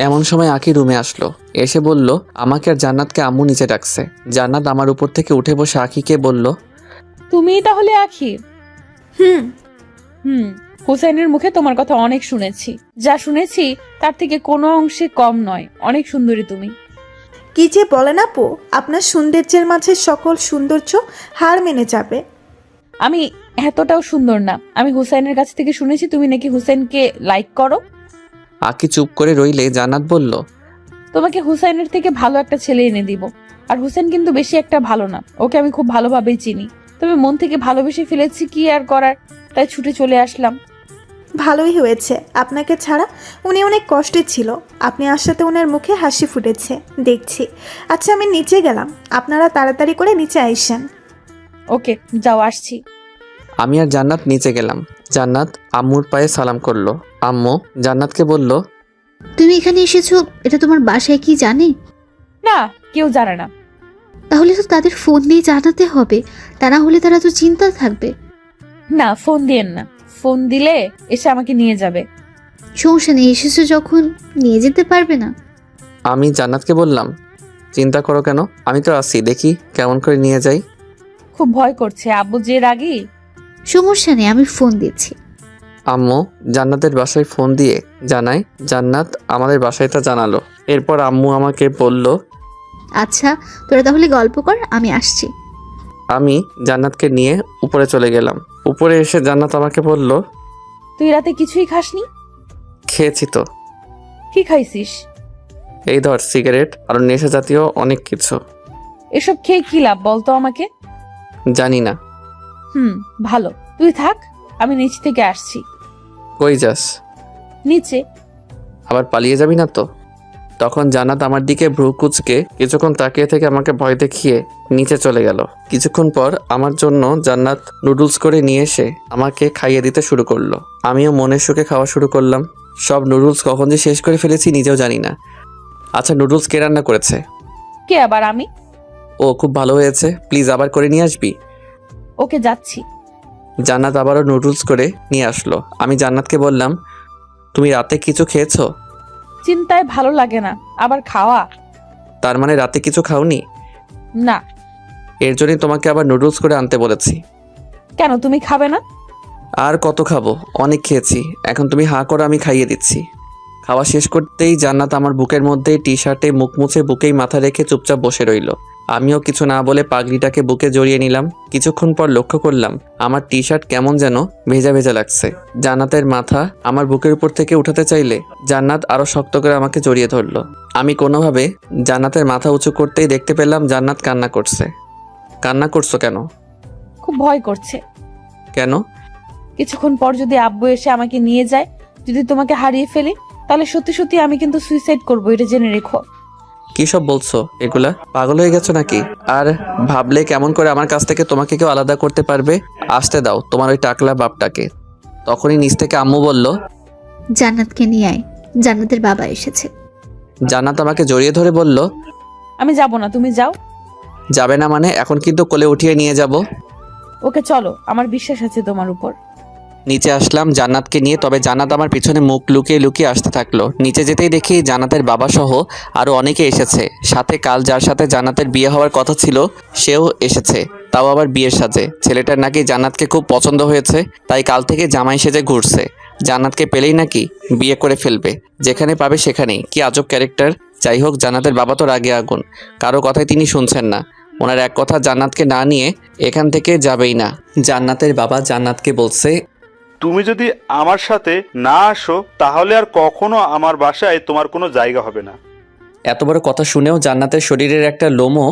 এমন সময় আঁকি রুমে আসলো, এসে বলল আমাকে আর জান্নাতকে আম্মু নিচে ডাকছে। জান্নাত আমার উপর থেকে উঠে বসে আঁকিকে বলল, তুমিই তাহলে আখি? হুম। হুসাইনের মুখে তোমার কথা অনেক শুনেছি, যা শুনেছি তার থেকে কোনো অংশে কম নয়। অনেক সুন্দরী তুমি। কি যে বলেন আপু, আপনার সৌন্দর্যের মাঝে সকল সৌন্দর্য হার মেনে যাবে। আমি এতটাও সুন্দর না। আমি হুসাইনের কাছ থেকে শুনেছি তুমি নাকি হুসাইনকে লাইক করো। আঁকি চুপ করে রইলে জান্নাত বলল, তোমাকে হুসাইনের থেকে ভালো একটা ছেলে এনে দিব। আর হুসাইন কিন্তু বেশি একটা ভালো না, ওকে আমি খুব ভালোভাবেই চিনি। তবে মন থেকে ভালোবেসে ফেলেছি, কি আর করার, তাই ছুটে চলে আসলাম। ভালোই হয়েছে, আপনাকে ছাড়া উনি অনেক কষ্টে ছিল। আপনি আসাতে ওনার মুখে হাসি ফুটেছে দেখছি। আচ্ছা আমি নিচে গেলাম, আপনারা তাড়াতাড়ি করে নিচে আইসেন। ওকে যাও, আসছি। আমি আর জান্নাত নিচে গেলাম। জান্নাত আম্মুর পায়ে সালাম করলো। আম্মু জান্নাতকে বলল, তুমি এখানে এসেছো, এটা তোমার বাসায় কি জানে? না, কেউ জানে না। তাহলে তো তাদের ফোন দিয়ে জানাতে হবে, তা না হলে তারা তো চিন্তা থাকবে। না, ফোন দিয়েন না। ফোন দিলে এসে আমাকে নিয়ে যাবে। সমস্যা নেই, এসেছো যখন নিয়ে যেতে পারবে না? আমি জান্নাতকে বললাম, চিন্তা করো কেন, আমি তো আছি, দেখি কেমন করে নিয়ে যাই। খুব ভয় করছে, আব্বু যে রাগী। সমস্যা নেই, আমি ফোন দিচ্ছি। আম্মু জান্নাতের বাসায় ফোন দিয়ে জানায়, জান্নাত আমাদের বাসায় তা জানালো। এরপর আম্মু আমাকে বলল, আচ্ছা তোরা তাহলে গল্প কর, আমি আসছি। আমি জান্নাতকে নিয়ে উপরে চলে গেলাম। উপরে এসে জান্নাত আমাকে বলল, তুই রাতে কিছুই খাসনি? খেয়েছি তো। কি খাইছিস? এই ধর সিগারেট আর নেশা জাতীয় অনেক কিছু। এসব খেয়ে কি লাভ বলতো আমাকে? জানি না। ভালো, তুই থাক, আমি নিচ থেকে আসছি। কই যাস? নিচে। আবার পালিয়ে যাবি না তো? তখন জান্নাত আমার দিকে ভ্রু কুচকে কিছুক্ষণ তাকিয়ে থেকে আমাকে ভয় দেখিয়ে নিচে চলে গেল। কিছুক্ষণ পর আমার জন্য জান্নাত নুডলস করে নিয়ে এসে আমাকে খাইয়ে দিতে শুরু করলো। আমিও মনের সুখে খাওয়া শুরু করলাম। সব নুডলস কখন যে শেষ করে ফেলেছি নিজেও জানি না। আচ্ছা, নুডলস কে রান্না করেছে? কে আবার? আমি। ও খুব ভালো হয়েছে, প্লিজ আবার করে নিয়ে আসবি। ওকে, যাচ্ছি। জান্নাত আবারও নুডলস করে নিয়ে আসলো। আমি জান্নাতকে বললাম, তুমি রাতে কিছু খেয়েছো? চিন্তায় ভালো লাগে না, আবার খাওয়া। তার মানে রাতে কিছু খাওনি? না। এর জন্যই তোমাকে আবার নুডলস করে আনতে বলেছি। কেন, তুমি খাবে না? আর কত খাবো, অনেক খেয়েছি। এখন তুমি হাঁ করো, আমি খাইয়ে দিচ্ছি। খাওয়া শেষ করতেই জান্নাত আমার বুকের মধ্যে টি শার্টে মুখ মুছে বুকেই মাথা রেখে চুপচাপ বসে রইল। আমিও কিছু না বলে পাগড়িটাকে বুকে জড়িয়ে নিলাম। কিছুক্ষণ পর লক্ষ্য করলাম আমার টি শার্ট কেমন যেন ভেজা ভেজা লাগছে। জান্নাতের মাথা আমার বুকের উপর থেকে উঠাতে চাইলে জান্নাত আরো শক্ত করে আমাকে জড়িয়ে ধরলো। আমি কোনোভাবে জান্নাতের মাথা উঁচু করতেই দেখতে পেলাম জান্নাত কান্না করছে। কান্না করছো কেন? খুব ভয় করছে। কেন? কিছুক্ষণ পর যদি আব্বু এসে আমাকে নিয়ে যায়, যদি তোমাকে হারিয়ে ফেলি, তাহলে সত্যি সত্যি আমি কিন্তু সুইসাইড করবো, এটা জেনে রেখো। কি সব বলছো এগুলা? পাগল হয়ে গেছো নাকি? আর ভাবলে কেমন করে আমার কাছ থেকে তোমাকে কেউ আলাদা করতে পারবে? আসতে দাও তোমার ওই টাকলা বাপটাকে। তখনই নিচ থেকে আম্মু বলল, জান্নাতকে নিয়ে আয়, জান্নাতের বাবা এসেছে। জান্নাত আমাকে জড়িয়ে ধরে বলল, আমি যাব না, তুমি যাও। যাবে না মানে? এখন কিন্তু কোলে উঠিয়ে নিয়ে যাব। ওকে চলো, আমার বিশ্বাস আছে তোমার উপর। নিচে আসলাম জান্নাতকে নিয়ে, তবে জান্নাত আমার পিছনে মুখ লুকিয়ে লুকিয়ে আসতে থাকলো। নিচে যেতেই দেখি জান্নাতের বাবা সহ আরো অনেকে এসেছে। সাথে কাল যার সাথে জান্নাতের বিয়ে হওয়ার কথা ছিল সেও এসেছে, তাও আবার বিয়ের সাজে। ছেলেটার নাকি জান্নাতকে খুব পছন্দ হয়েছে, তাই কাল থেকে জামাই সেজে ঘুরছে। জান্নাতকে পেলেই নাকি বিয়ে করে ফেলবে, যেখানে পাবে সেখানেই। কি আজব ক্যারেক্টার। যাই হোক, জান্নাতের বাবা তো রাগে আগুন, কারো কথাই তিনি শুনছেন না। ওনার এক কথা জান্নাতকে না নিয়ে এখান থেকে যাবেই না। জান্নাতের বাবা জান্নাতকে বলছে, তুমি যদি আমার সাথে না আসো তাহলে আর কখনো আমার বাসায় তোমার কোনো জায়গা হবে না। এত বড় কথা শুনেও জান্নাতের শরীরের একটা লোমও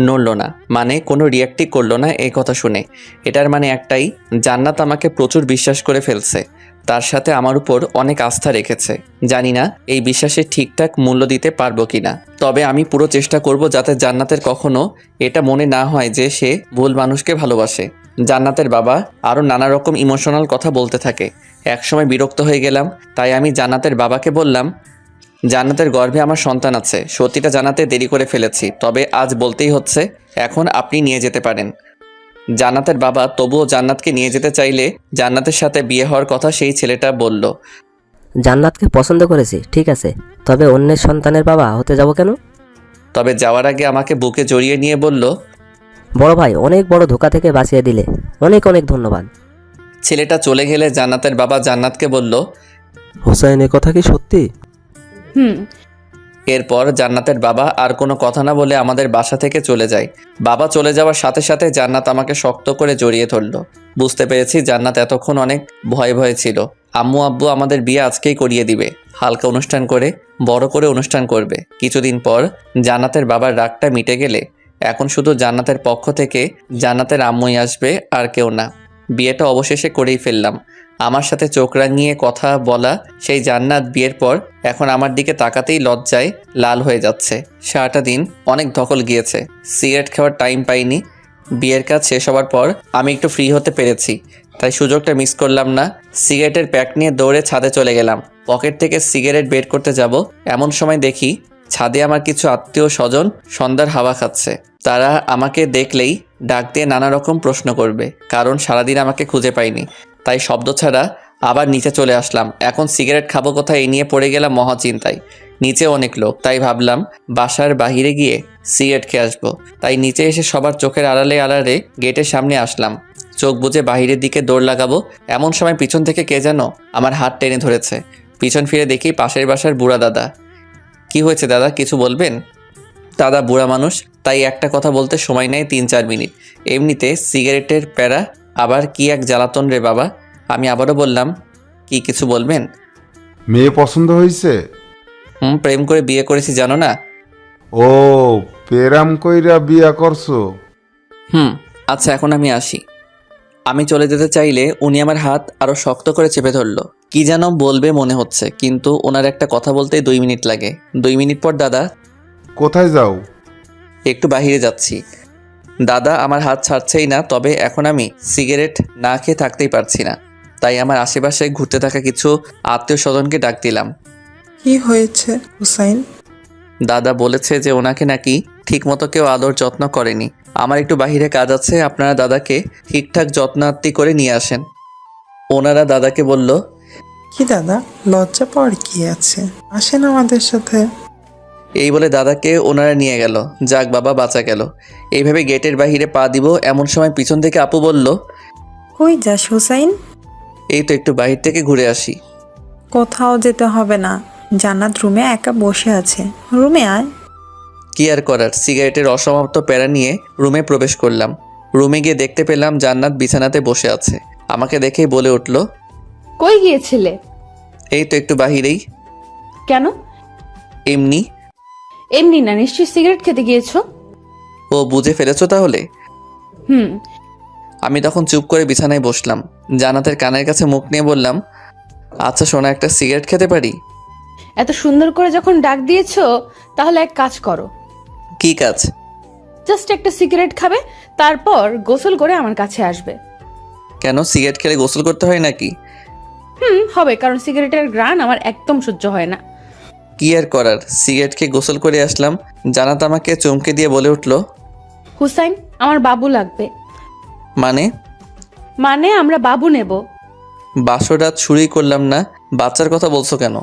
নড়ল না, মানে কোনো রিয়াক্টই করলো না এই কথা শুনে। এটার মানে একটাই, জান্নাত আমাকে প্রচুর বিশ্বাস করে ফেলছে। তার সাথে আমার উপর অনেক আস্থা রেখেছে। জানি না এই বিশ্বাসের ঠিকঠাক মূল্য দিতে পারবো কিনা, তবে আমি পুরো চেষ্টা করব যাতে জান্নাতের কখনো এটা মনে না হয় যে সে ভুল মানুষকে ভালোবাসে। জান্নাতের বাবা আরও নানা রকম ইমোশনাল কথা বলতে থাকে। একসময় বিরক্ত হয়ে গেলাম, তাই আমি জান্নাতের বাবাকে বললাম, জান্নাতের গর্ভে আমার সন্তান আছে। সত্যিটা জানাতে দেরি করে ফেলেছি, তবে আজ বলতেই হচ্ছে, এখন আপনি নিয়ে যেতে পারেন। জান্নাতের বাবা তবুও জান্নাতকে নিয়ে যেতে চাইলে জান্নাতের সাথে বিয়ে হওয়ার কথা সেই ছেলেটা বলল। জান্নাতকে পছন্দ করেছি, ঠিক আছে, তবে অন্যের সন্তানের বাবা হতে যাব কেন? তবে যাওয়ার আগে আমাকে বুকে জড়িয়ে নিয়ে বলল, বড় ভাই, অনেক বড় ধোকা থেকে বাঁচিয়ে দিলে, অনেক অনেক ধন্যবাদ। ছেলেটা চলে গেলে জান্নাতের বাবা জান্নাতকে বলল, হোসাইন এ কথা কি সত্যি? হুম। এরপর জান্নাতের বাবা আর কোনো কথা না বলে আমাদের বাসা থেকে চলে যায়। বাবা চলে যাওয়ার সাথে সাথে জান্নাত আমাকে শক্ত করে জড়িয়ে ধরল। বুঝতে পেরেছি জান্নাত এতক্ষণ অনেক ভয়ে ভয়ে ছিল। আম্মু আব্বু আমাদের বিয়ে আজকেই করিয়ে দিবে, হালকা অনুষ্ঠান করে বড় করে অনুষ্ঠান করবে। কিছুদিন পর জান্নাতের বাবার রাগটা মিটে গেলে এখন শুধু জান্নাতের পক্ষ থেকে জান্নাতের আম্মুই আসবে, আর কেউ না। বিয়েটা অবশেষে করেই ফেললাম। আমার সাথে চোখ রাঙিয়ে কথা বলা সেই জান্নাত বিয়ের পর এখন আমার দিকে তাকাতেই লজ্জায় লাল হয়ে যাচ্ছে। সারাটা দিন অনেক ধকল গিয়েছে, সিগারেট খাওয়ার টাইম পাইনি। বিয়ের কাজ শেষ হওয়ার পর আমি একটু ফ্রি হতে পেরেছি, তাই সুযোগটা মিস করলাম না। সিগারেটের প্যাক নিয়ে দৌড়ে ছাদে চলে গেলাম। পকেট থেকে সিগারেট বের করতে যাব, এমন সময় দেখি ছাদে আমার কিছু আত্মীয় স্বজন সন্ধ্যার হাওয়া খাচ্ছে। তারা আমাকে দেখলেই ডাক দিয়ে নানা রকম প্রশ্ন করবে, কারণ সারাদিন আমাকে খুঁজে পাইনি। তাই শব্দ ছাড়া আবার নিচে চলে আসলাম। এখন সিগারেট খাবো কোথায় এই নিয়ে পড়ে গেলাম মহাচিন্তায়। নিচে অনেক লোক, তাই ভাবলাম বাসার বাহিরে গিয়ে সিগারেট খেয়ে আসবো। তাই নিচে এসে সবার চোখের আড়ালে আড়ালে গেটের সামনে আসলাম। চোখ বুজে বাহিরের দিকে দৌড় লাগাবো, এমন সময় পিছন থেকে কে যেন আমার হাত টেনে ধরেছে। পিছন ফিরে দেখি পাশের বাসার বুড়া দাদা। কি হয়েছে দাদা, কিছু বলবেন? দাদা বুড়া মানুষ, তাই একটা কথা বলতে সময় নেয় 3-4 মিনিট। এমনিতে সিগারেটের প্যারা, আবার কি এক জ্বালাতন রে বাবা। আমি আবারও বললাম, কি কিছু বলবেন? মেয়ে পছন্দ হয়েছে? প্রেম করে বিয়ে করেছি জানো না। ও, প্রেম কইরা বিয়া করছো? আচ্ছা এখন আমি আসি। আমি চলে যেতে চাইলে উনি আমার হাত আরো শক্ত করে চেপে ধরলো। কি যেন বলবে মনে হচ্ছে, কিন্তু ওনার একটা কথা বলতেই 2 মিনিট লাগে। 2 মিনিট পর দাদা, কোথায় যাও? একটু বাইরে যাচ্ছি। দাদা আমার হাত ছাড়ছেই না, তবে এখন আমি সিগারেট না খেয়ে থাকতেই পারছি না। তাই আমার আশেপাশে ঘুরতে থাকা কিছু আত্মীয় স্বজনকে ডাক দিলাম। কি হয়েছে হুসাইন? দাদা বলেছে যে ওনাকে নাকি ঠিকমতো কেউ আদর যত্ন করেনি। আমার একটু বাইরে কাজ আছে, আপনারা দাদাকে ঠিকঠাক যত্নার্থী করে নিয়ে আসেন। ওনারা দাদাকে বলল, কি দাদা, লজ্জা পাওয়ার কি আছে, আসেন আমাদের সাথে। এই বলে দাদাকে ওনারা নিয়ে গেল। যাক বাবা, বাঁচা গেল। এইভাবে গেটের বাইরে পা দিব, এমন সময় পিছন থেকে আপু বলল, কই যাস হুসাইন? এই তো একটু বাইরে থেকে ঘুরে আসি। কোথাও যেতে হবে না, জান্নাত রুমে একা বসে আছে, রুমে আয়। কি আর করার, সিগারেটের অসমাপ্ত প্যারা নিয়ে রুমে প্রবেশ করলাম। রুমে গিয়ে দেখতে পেলাম জান্নাত বিছানাতে বসে আছে। আমাকে দেখেই বলে উঠল, কই গিয়েছিলে? এই তো একটু বাহিরেই। কেন? এমনি। এমনি না, নিশ্চয়ই সিগারেট খেতে গিয়েছো। ও, বুঝে ফেলেছো তাহলে। হুম। আমি তখন চুপ করে বিছানায় বসলাম। জান্নাতের কানের কাছে মুখ নিয়ে বললাম, আচ্ছা সোনা, একটা সিগারেট খেতে পারি? এত সুন্দর করে যখন ডাক দিয়েছো, তাহলে এক কাজ করো। কি কাজ? জাস্ট একটা সিগারেট খাবে, তারপর গোসল করে আমার কাছে আসবে। কেন, সিগারেট খেলে গোসল করতে হয় নাকি? হবে, কারণ সিগারেটের ঘ্রাণ আমার একদম সহ্য হয় না। কি আর করার, সিগারেট খেয়ে গোসল করে আসলাম। জান্নাত আমাকে চমকে দিয়ে বলে উঠল, হুসাইন, আমার বাবু লাগবে। মানে আমরা বাবু নেব। বাসরাত শুরুই করলাম না, বাচ্চার কথা বলছো কেন?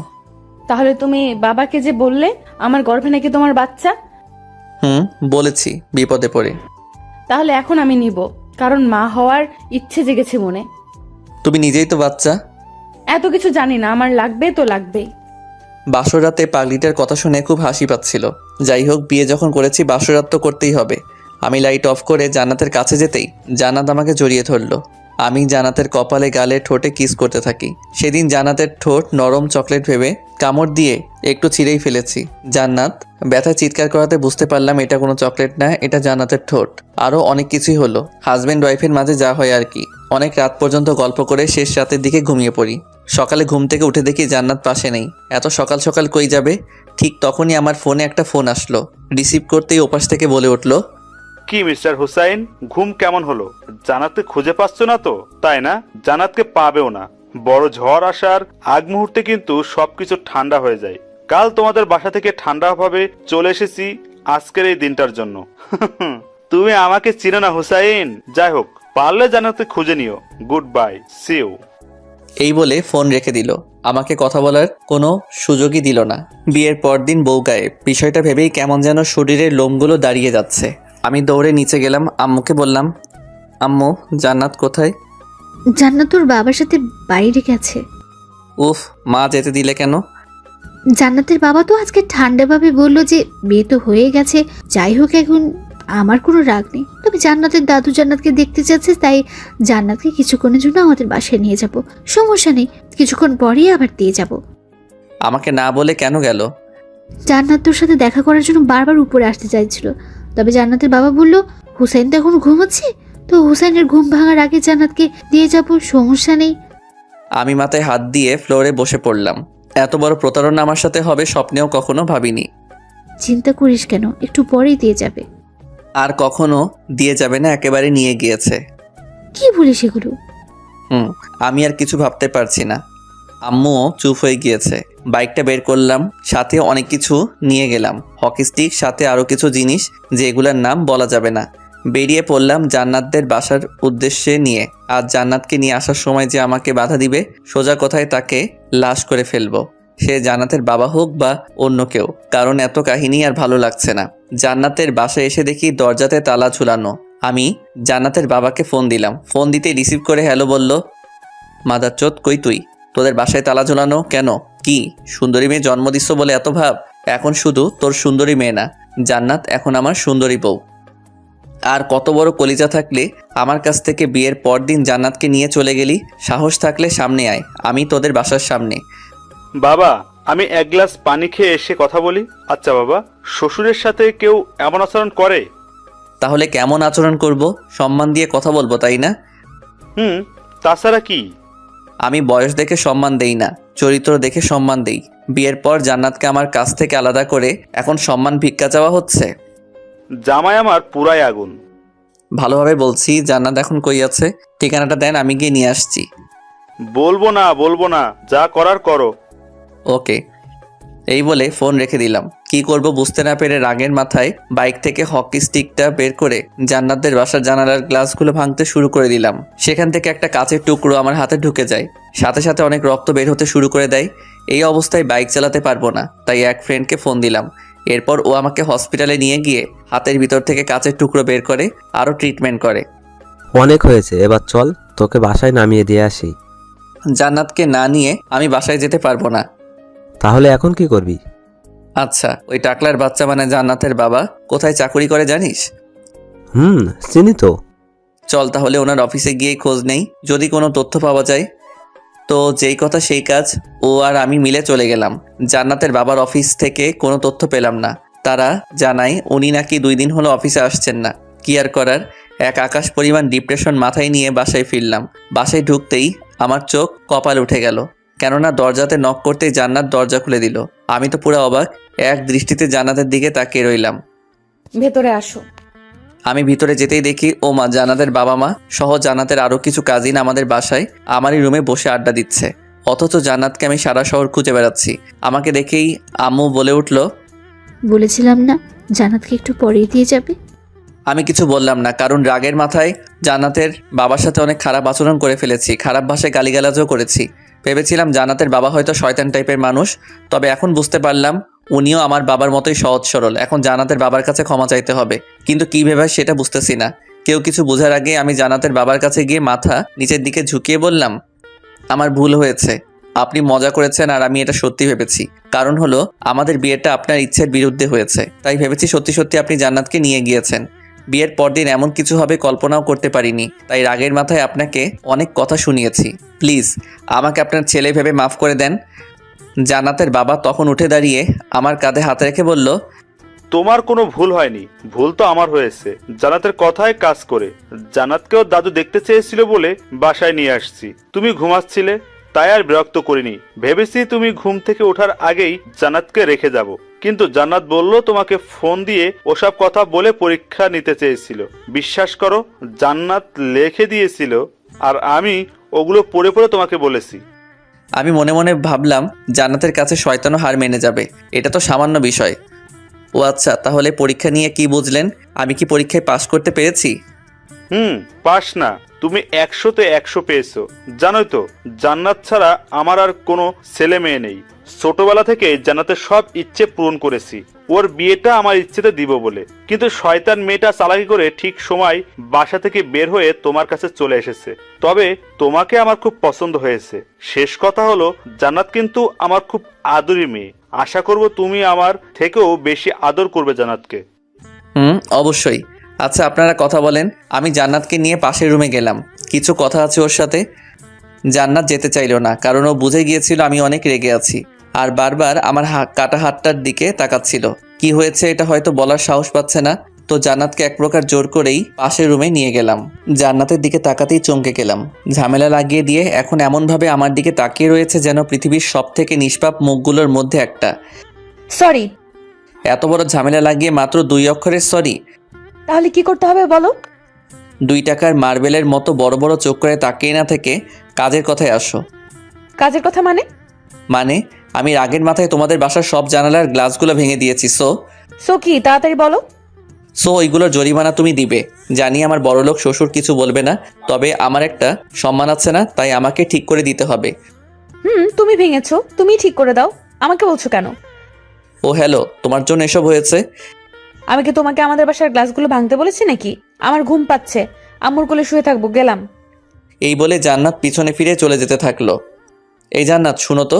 তাহলে তুমি বাবাকে যে বললে আমার গর্ভে নাকি তোমার বাচ্চা? বলেছি, বিপদে পড়ে। তাহলে এখন আমি নিব, কারণ মা হওয়ার ইচ্ছে জেগেছে মনে। তুমি নিজেই তো বাচ্চা। এত কিছু জানি না, আমার লাগবে তো লাগবেই। বাসরাতে পাগলিটার কথা শুনে খুব হাসি পাচ্ছিল। যাই হোক, বিয়ে যখন করেছি বাসরাত তো করতেই হবে। আমি লাইট অফ করে জান্নাতের কাছে যেতেই জান্নাত আমাকে জড়িয়ে ধরলো। আমি জান্নাতের কপালে, গালে, ঠোঁটে কিস করতে থাকি। সেদিন জান্নাতের ঠোঁট নরম চকলেট ভেবে কামড় দিয়ে একটু ছিঁড়েই ফেলেছি। জান্নাত ব্যথায় চিৎকার করাতে বুঝতে পারলাম এটা কোনো চকলেট না, এটা জান্নাতের ঠোঁট। আরও অনেক কিছুই হলো। হাজব্যান্ড ওয়াইফের মাঝে যা হয় আর কি। অনেক রাত পর্যন্ত গল্প করে শেষ রাতের দিকে ঘুমিয়ে পড়ি। সকালে ঘুম থেকে উঠে দেখি জান্নাত পাশে নেই। এত সকাল সকাল কই যাবে? ঠিক তখনই আমার ফোনে একটা ফোন আসলো। রিসিভ করতেই ওপাশ থেকে বলে উঠলো, কি মিস্টার হুসাইন, ঘুম কেমন হলো? জান্নাতকে খুঁজে পাচ্ছ না তো, তাই না? জান্নাতকে পাবেও না। বড় ঝড় আসার আগ মুহূর্তে কিন্তু সবকিছু ঠান্ডা হয়ে যায়। কাল তোমাদের বাসা থেকে ঠান্ডাভাবে চলে এসেছি আজকের এই দিনটার জন্য। তুমি আমাকে চিনো না হুসাইন। যাই হোক, পারলে জান্নাতকে খুঁজে নিও। Good bye, see you. এই বলে ফোন রেখে দিল। আমাকে কথা বলার কোনো সুযোগই দিল না। বিয়ের পর দিন বউ গায়ে, বিষয়টা ভেবেই কেমন যেন শরীরের লোমগুলো দাঁড়িয়ে যাচ্ছে। আমি দৌড়ে নিচে গেলাম, আম্মুকে বললাম, আম্মু জান্নাত কোথায়? জান্নাত তোর বাবার সাথে বাইরে গেছে। উফ, মা যেতে দিলে কেন? জান্নাতের বাবা তো আজকে ঠান্ডাভাবে বলল যে বিয়ে তো হয়ে গেছে, যাই হোক এখন আমার কোনো রাগ নেই, তবে জান্নাতের দাদু জান্নাতকে দেখতে চাচ্ছে, তাই জান্নাতকে কিছুক্ষণের জন্য আমাদের বাসায় নিয়ে যাব। সমস্যা নেই, কিছুক্ষণ পরেই আবার দিয়ে যাব। আমাকে না বলে কেন গেল? জান্নাত তোর সাথে দেখা করার জন্য বারবার উপরে আসতে চাইছিল, তবে জান্নাতের বাবা বলল হুসাইন তো এখন ঘুমাচ্ছে, তো হুসাইনের ঘুম ভাঙার আগে জান্নাতকে দিয়ে যাব, সমস্যা নেই। আমি মাথায় হাত দিয়ে ফ্লোরে বসে পড়লাম। এত বড় প্রতারণা আমার সাথে হবে স্বপ্নেও কখনো ভাবিনি। চিন্তা করিস কেন, একটু পরেই দিয়ে যাবে। আর কখনো দিয়ে যাবে না, একেবারে নিয়ে গিয়েছে। কি বলিস এগুলো? আমি আর কিছু ভাবতে পারছি না। আম্মুও চুপ হয়ে গিয়েছে। বাইকটা বের করলাম, সাথে অনেক কিছু নিয়ে গেলাম, হকি স্টিক, সাথে আরও কিছু জিনিস যেগুলোর নাম বলা যাবে না। বেরিয়ে পড়লাম জান্নাতদের বাসার উদ্দেশ্যে নিয়ে। আর জান্নাতকে নিয়ে আসার সময় যে আমাকে বাধা দিবে, সোজা কথায় তাকে লাশ করে ফেলবো, সে জান্নাতের বাবা হোক বা অন্য কেউ। কারণ এত কাহিনী আর ভালো লাগছে না। জান্নাতের বাসায় এসে দেখি দরজাতে তালা ঝুলানো। আমি জান্নাতের বাবাকে ফোন দিলাম। ফোন দিতে রিসিভ করে হ্যালো বলল। মাদারচোদ, কই তুই? তোদের বাসায় তালা ঝুলানো কেন? কি সুন্দরী মেয়ে জন্ম দিচ্ছ বলে এত ভাব? এখন শুধু তোর সুন্দরী মেয়ে না, জান্নাত এখন আমার সুন্দরী বউ। আর কত বড় কলিজা থাকলে আমার কাছ থেকে বিয়ের পর দিন জান্নাতকে নিয়ে চলে গেলি? সাহস থাকলে সামনে আয়, আমি তোদের বাসার সামনে। বাবা, আমি এক গ্লাস পানি খেয়ে এসে কথা বলি। আচ্ছা বাবা, শ্বশুরের সাথে কেউ এমন আচরণ করে? তাহলে কেমন আচরণ করব? সম্মান দিয়ে কথা বলবো, তাই না? তাছাড়া কি? আমি বয়স দেখে সম্মান দেই না, চরিত্র দেখে সম্মান দেই। বিয়ের পর জান্নাতকে আমার কাছ থেকে আলাদা করে এখন সম্মান ভিক্ষা চাওয়া হচ্ছে। জামাই আমার পুরাই আগুন। ভালোভাবে বলছি, জান্নাত এখন কই আছে? ঠিকানাটা দেন, আমি গিয়ে নিয়ে আসছি। বলবো না, যা করার করো। ওকে। এই বলে ফোন রেখে দিলাম। কি করব বুঝতে না পেরে রাগের মাথায় বাইক থেকে হকি স্টিকটা বের করে জান্নাতদের বাসার জানালার গ্লাসগুলো ভাঙতে শুরু করে দিলাম। সেখান থেকে একটা কাঁচের টুকরো আমার হাতে ঢুকে যায়, সাথে সাথে অনেক রক্ত বের হতে শুরু করে দেয়। এই অবস্থায় বাইক চালাতে পারবো না, তাই এক ফ্রেন্ডকে ফোন দিলাম। এরপর ও আমাকে হসপিটালে নিয়ে গিয়ে হাতের ভিতর থেকে কাঁচের টুকরো বের করে আরও ট্রিটমেন্ট করে। অনেক হয়েছে, এবার চল তোকে বাসায় নামিয়ে দিয়ে আসি। জান্নাতকে না নিয়ে আমি বাসায় যেতে পারবো না। তাহলে এখন কি করবি? আচ্ছা, ওই টাকলার বাচ্চা মানে জান্নাতের বাবা কোথায় চাকরি করে জানিস? চিনি তো। চল তাহলে ওনার অফিসে গিয়ে খোঁজ নেই, যদি কোনো তথ্য পাওয়া যায়। তো যেই কথা সেই কাজ, ও আর আমি মিলে চলে গেলাম। জান্নাতের বাবার অফিস থেকে কোনো তথ্য পেলাম না। তারা জানায় উনি নাকি 2 দিন হলো অফিসে আসছেন না। কি আর করার, এক আকাশ পরিমাণ ডিপ্রেশন মাথায় নিয়ে বাসায় ফিরলাম। বাসায় ঢুকতেই আমার চোখ কপাল উঠে গেল, কেননা দরজাতে নক করতেই জান্নাত দরজা খুলে দিল। আমি তো পুরো অবাক, এক দৃষ্টিতে জান্নাতের দিকে তাকিয়ে রইলাম। ভেতরে আসো। আমি ভিতরে যেতেই দেখি ও মা, জান্নাতের বাবা মা সহ জান্নাতের আরও কিছু কাজিন আমাদের বাসায় আমারই রুমে বসে আড্ডা দিচ্ছে। অথচ জান্নাতকে আমি সারা শহর খুঁজে বেড়াচ্ছি। আমাকে দেখেই আম্মু বলে উঠল, বলেছিলাম না জান্নাতকে একটু পরেই দিয়ে যাবে। আমি কিছু বললাম না, কারণ রাগের মাথায় জান্নাতের বাবার সাথে অনেক খারাপ আচরণ করে ফেলেছি, খারাপ ভাষায় গালিগালাজও করেছি। ভেবেছিলাম জান্নাতের বাবা হয়তো শয়তান টাইপের মানুষ, তবে এখন বুঝতে পারলাম উনিও আমার বাবার মতোই সহজ সরল। এখন জান্নাতের বাবার কাছে ক্ষমা চাইতে হবে, কিন্তু কী ভেবে সেটা বুঝতেছি না। কেউ কিছু বোঝার আগে আমি জান্নাতের বাবার কাছে গিয়ে মাথা নিচের দিকে ঝুঁকিয়ে বললাম, আমার ভুল হয়েছে, আপনি মজা করেছেন আর আমি এটা সত্যি ভেবেছি। কারণ হলো আমাদের বিয়েটা আপনার ইচ্ছের বিরুদ্ধে হয়েছে, তাই ভেবেছি সত্যি সত্যি আপনি জান্নাতকে নিয়ে গিয়েছেন। বিয়ের পরদিন এমন কিছু হবে কল্পনাও করতে পারিনি, তাই রাগের মাথায় আপনাকে অনেক কথা শুনিয়েছি। প্লিজ আমাকে আপনার ছেলে ভেবে মাফ করে দেন। জান্নাতের বাবা তখন উঠে দাঁড়িয়ে আমার কাঁধে হাত রেখে বলল, তোমার কোনো ভুল হয়নি, ভুল তো আমার হয়েছে। জান্নাতের কথায় কাজ করে। জান্নাতকেও দাদু দেখতে চেয়েছিল বলে বাসায় নিয়ে আসছি। তুমি ঘুমাচ্ছিলে, তাই আর বিরক্ত করিনি। ভেবেছি তুমি ঘুম থেকে ওঠার আগেই জান্নাতকে রেখে যাব, কিন্তু জান্নাত বলল তোমাকে ফোন দিয়ে ওসব কথা বলে পরীক্ষা নিতে চেয়েছিল। বিশ্বাস করো, জান্নাত লিখে দিয়েছিল আর আমি ওগুলো পড়ে পড়ে তোমাকে বলেছি। আমি মনে মনে ভাবলাম জান্নাতের কাছে শয়তানও হার মেনে যাবে, এটা তো সামান্য বিষয়। ও আচ্ছা, তাহলে পরীক্ষা নিয়ে কি বুঝলেন? আমি কি পরীক্ষায় পাশ করতে পেরেছি? পাস না, তুমি 100-তে 100 পেয়েছো। জানোই তো, জান্নাত ছাড়া আমার আর কোনো ছেলে মেয়ে নেই। ছোটবেলা থেকে জান্নাতের সব ইচ্ছে পূরণ করেছি, ওর বিয়েটা আমার ইচ্ছেতে দিব বলে। কিন্তু শয়তান মেয়েটা চালাকি করে ঠিক সময় বাসা থেকে বের হয়ে তোমার কাছে চলে এসেছে। তবে তোমাকে আমার খুব পছন্দ হয়েছে। শেষ কথা হলো, জান্নাত কিন্তু আমার খুব আদরি মেয়ে। আশা করব তুমি আমার থেকেও বেশি আদর করবে জান্নাতকে। অবশ্যই। আচ্ছা, আপনারা কথা বলেন। আমি জান্নাতকে নিয়ে পাশের রুমে গেলাম, কিছু কথা আছে ওর সাথে। জান্নাত যেতে চাইলো না, কারণ ও বুঝে গিয়েছিল আমি অনেক রেগে আছি, আর বারবার আমার কাটা হাতটার দিকে তাকাচ্ছিল। কি হয়েছে এটা হয়তো বলার সাহস পাচ্ছে না, তো জান্নাতকে এক প্রকার জোর করেই পাশের রুমে নিয়ে গেলাম। জান্নাতের দিকে তাকাতেই চমকে গেলাম। ঝামেলা লাগিয়ে দিয়ে এখন এমনভাবে আমার দিকে তাকিয়ে রয়েছে যেন পৃথিবীর সব থেকে নিষ্পাপ মুখগুলোর মধ্যে একটা। সরি। এত বড় ঝামেলা লাগিয়ে মাত্র 2 অক্ষরের সরি? তাহলে কি করতে হবে বলো? 2 টাকার মার্বেলের মতো বড় বড় চোখ করে তাকিয়ে না থেকে কাজের কথায় আসো। কাজের কথা মানে? মানে আমি রাগের মাথায় তোমাদের বাসার সব জানালার গ্লাসগুলো ভেঙে দিয়েছি। সো কি, তাড়াতাড়ি বলো। ওইগুলোর জরিমানা তুমি দিবে। জানি আমার বড়লোক শ্বশুর কিছু বলবে না, তবে আমার একটা সম্মান আছে না, তাই আমাকে ঠিক করে দিতে হবে। তুমি ভেঙেছো, তুমি ঠিক করে দাও, আমাকে বলছো কেন? ও হ্যালো, তোমার জন্য এসব হয়েছে? আমি কি তোমাকে আমাদের বাসার গ্লাসগুলো ভাঙতে বলেছি নাকি? আমার ঘুম পাচ্ছে, আম্মুর কোলে শুয়ে থাকবো, গেলাম। এই বলে জান্নাত পিছনে ফিরে চলে যেতে থাকলো। এই জান্নাত, শুনো তো।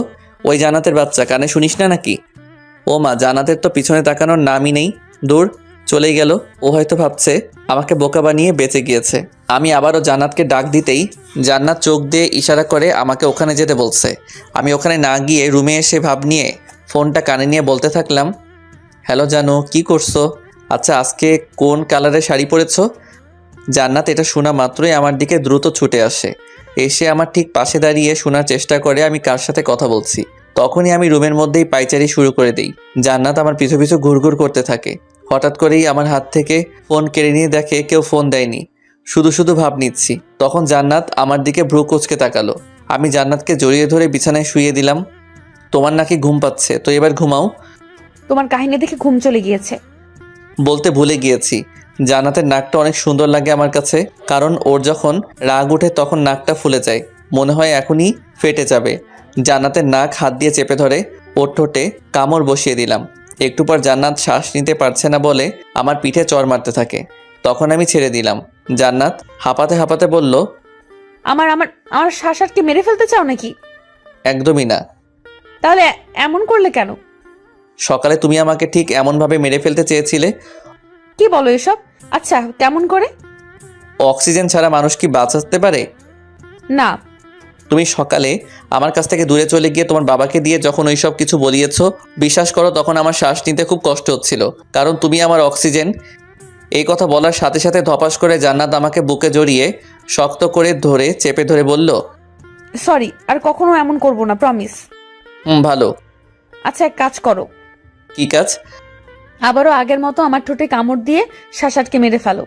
ওই জান্নাতের বাচ্চা, কানে শুনিস না নাকি? ও মা, জান্নাতের তো পিছনে তাকানোর নামই নেই। দূর, চলেই গেল। ও হয়তো ভাবছে আমাকে বোকা বানিয়ে বেঁচে গিয়েছে। আমি আবারও জান্নাতকে ডাক দিতেই জান্নাত চোখ দিয়ে ইশারা করে আমাকে ওখানে যেতে বলছে। আমি ওখানে না গিয়ে রুমে এসে ভাব নিয়ে ফোনটা কানে নিয়ে বলতে থাকলাম, হ্যালো জানু, কি করছো? আচ্ছা, আজকে কোন কালারের শাড়ি পরেছো? জান্নাত এটা শোনা মাত্রই আমার দিকে দ্রুত ছুটে আসে, এসে আমার ঠিক পাশে দাঁড়িয়ে শোনার চেষ্টা করে আমি কার সাথে কথা বলছি। তখনই আমি রুমের মধ্যেই পায়চারি শুরু করে দিই। জান্নাত আমার পিছু পিছু ঘুরঘুর করতে থাকে। হঠাৎ করেই আমার হাত থেকে ফোন কেড়ে নিয়ে দেখে কেউ ফোন দেয়নি, শুধু শুধু ভাব নিচ্ছি। তখন জান্নাত আমার দিকে ভ্রু কুঁচকে তাকালো। আমি জান্নাতকে জড়িয়ে ধরে বিছানায় শুইয়ে দিলাম। তোমার নাকি ঘুম পাচ্ছে, তো এবার ঘুমাও। তোমার কাহিনী দেখে ঘুম চলে গিয়েছে। বলতে ভুলে গিয়েছি, জান্নাতের নাকটা অনেক সুন্দর লাগে আমার কাছে, কারণ ওর যখন রাগ উঠে তখন নাকটা ফুলে যায়, মনে হয় এখনই ফেটে যাবে। জান্নাতের নাক হাত দিয়ে চেপে ধরে ওর ঠোঁটে কামড় বসিয়ে দিলাম। একটু পর জান্নাত শ্বাস নিতে পারছে না বলে আমার পিঠে চড় মারতে থাকে। তখন আমি ছেড়ে দিলাম। জান্নাত হাঁপাতে হাঁপাতে বলল, আমার আমার আমার শ্বাস আটকে মেরে ফেলতে চাও নাকি? একদমই না। তাহলে এমন করলে কেন? সকালে তুমি আমাকে ঠিক এমনভাবে মেরে ফেলতে চেয়েছিলে। কি বলো এসব? আচ্ছা, কেমন করে? অক্সিজেন ছাড়া মানুষ কি বাঁচতে পারে? না। তুমি সকালে আমার কাছ থেকে দূরে চলে গিয়ে তোমার বাবাকে দিয়ে যখন ওই সব কিছু বলিয়েছ, বিশ্বাস করো তখন আমার শ্বাস নিতে খুব কষ্ট হচ্ছিল, কারণ তুমি আমার অক্সিজেন। এই কথা বলার সাথে সাথে ধপাস করে জান্নাত আমাকে বুকে জড়িয়ে শক্ত করে ধরে চেপে ধরে বলল, সরি, আর কখনো এমন করব না, প্রমিস। ভালো। আচ্ছা, এক কাজ করো। কি কাজ? আবারও আগের মতো আমার ঠোঁটে কামড় দিয়ে শ্বাস আটকে মেরে ফেলো।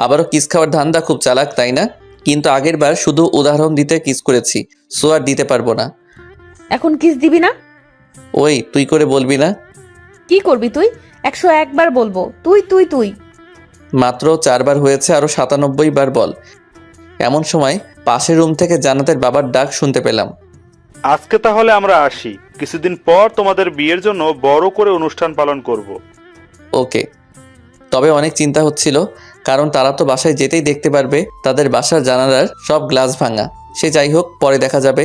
আবারও কিস খাওয়ার ধান্দা? খুব চালাক, তাই না? কিন্তু আগের বার শুধু উদাহরণ দিতে কিস করেছি, সো আর দিতে পারবো না। এখন কিস দিবি না? ওই তুই করে বলবি না? কি করবি তুই? 101 বার বলবো তুই তুই তুই। মাত্র 4 বার হয়েছে, আরো 97 বার বল। এমন সময় পাশের রুম থেকে জান্নাতের বাবার ডাক শুনতে পেলাম। আজকে তাহলে আমরা আসি, কিছুদিন পর তোমাদের বিয়ের জন্য বড় করে অনুষ্ঠান পালন করব। ওকে। তবে অনেক চিন্তা হচ্ছিল, কারণ তারা তো বাসায় যেতেই দেখতে পারবে তাদের বাসার জানালার সব গ্লাস ভাঙা। সে যাই হোক, পরে দেখা যাবে।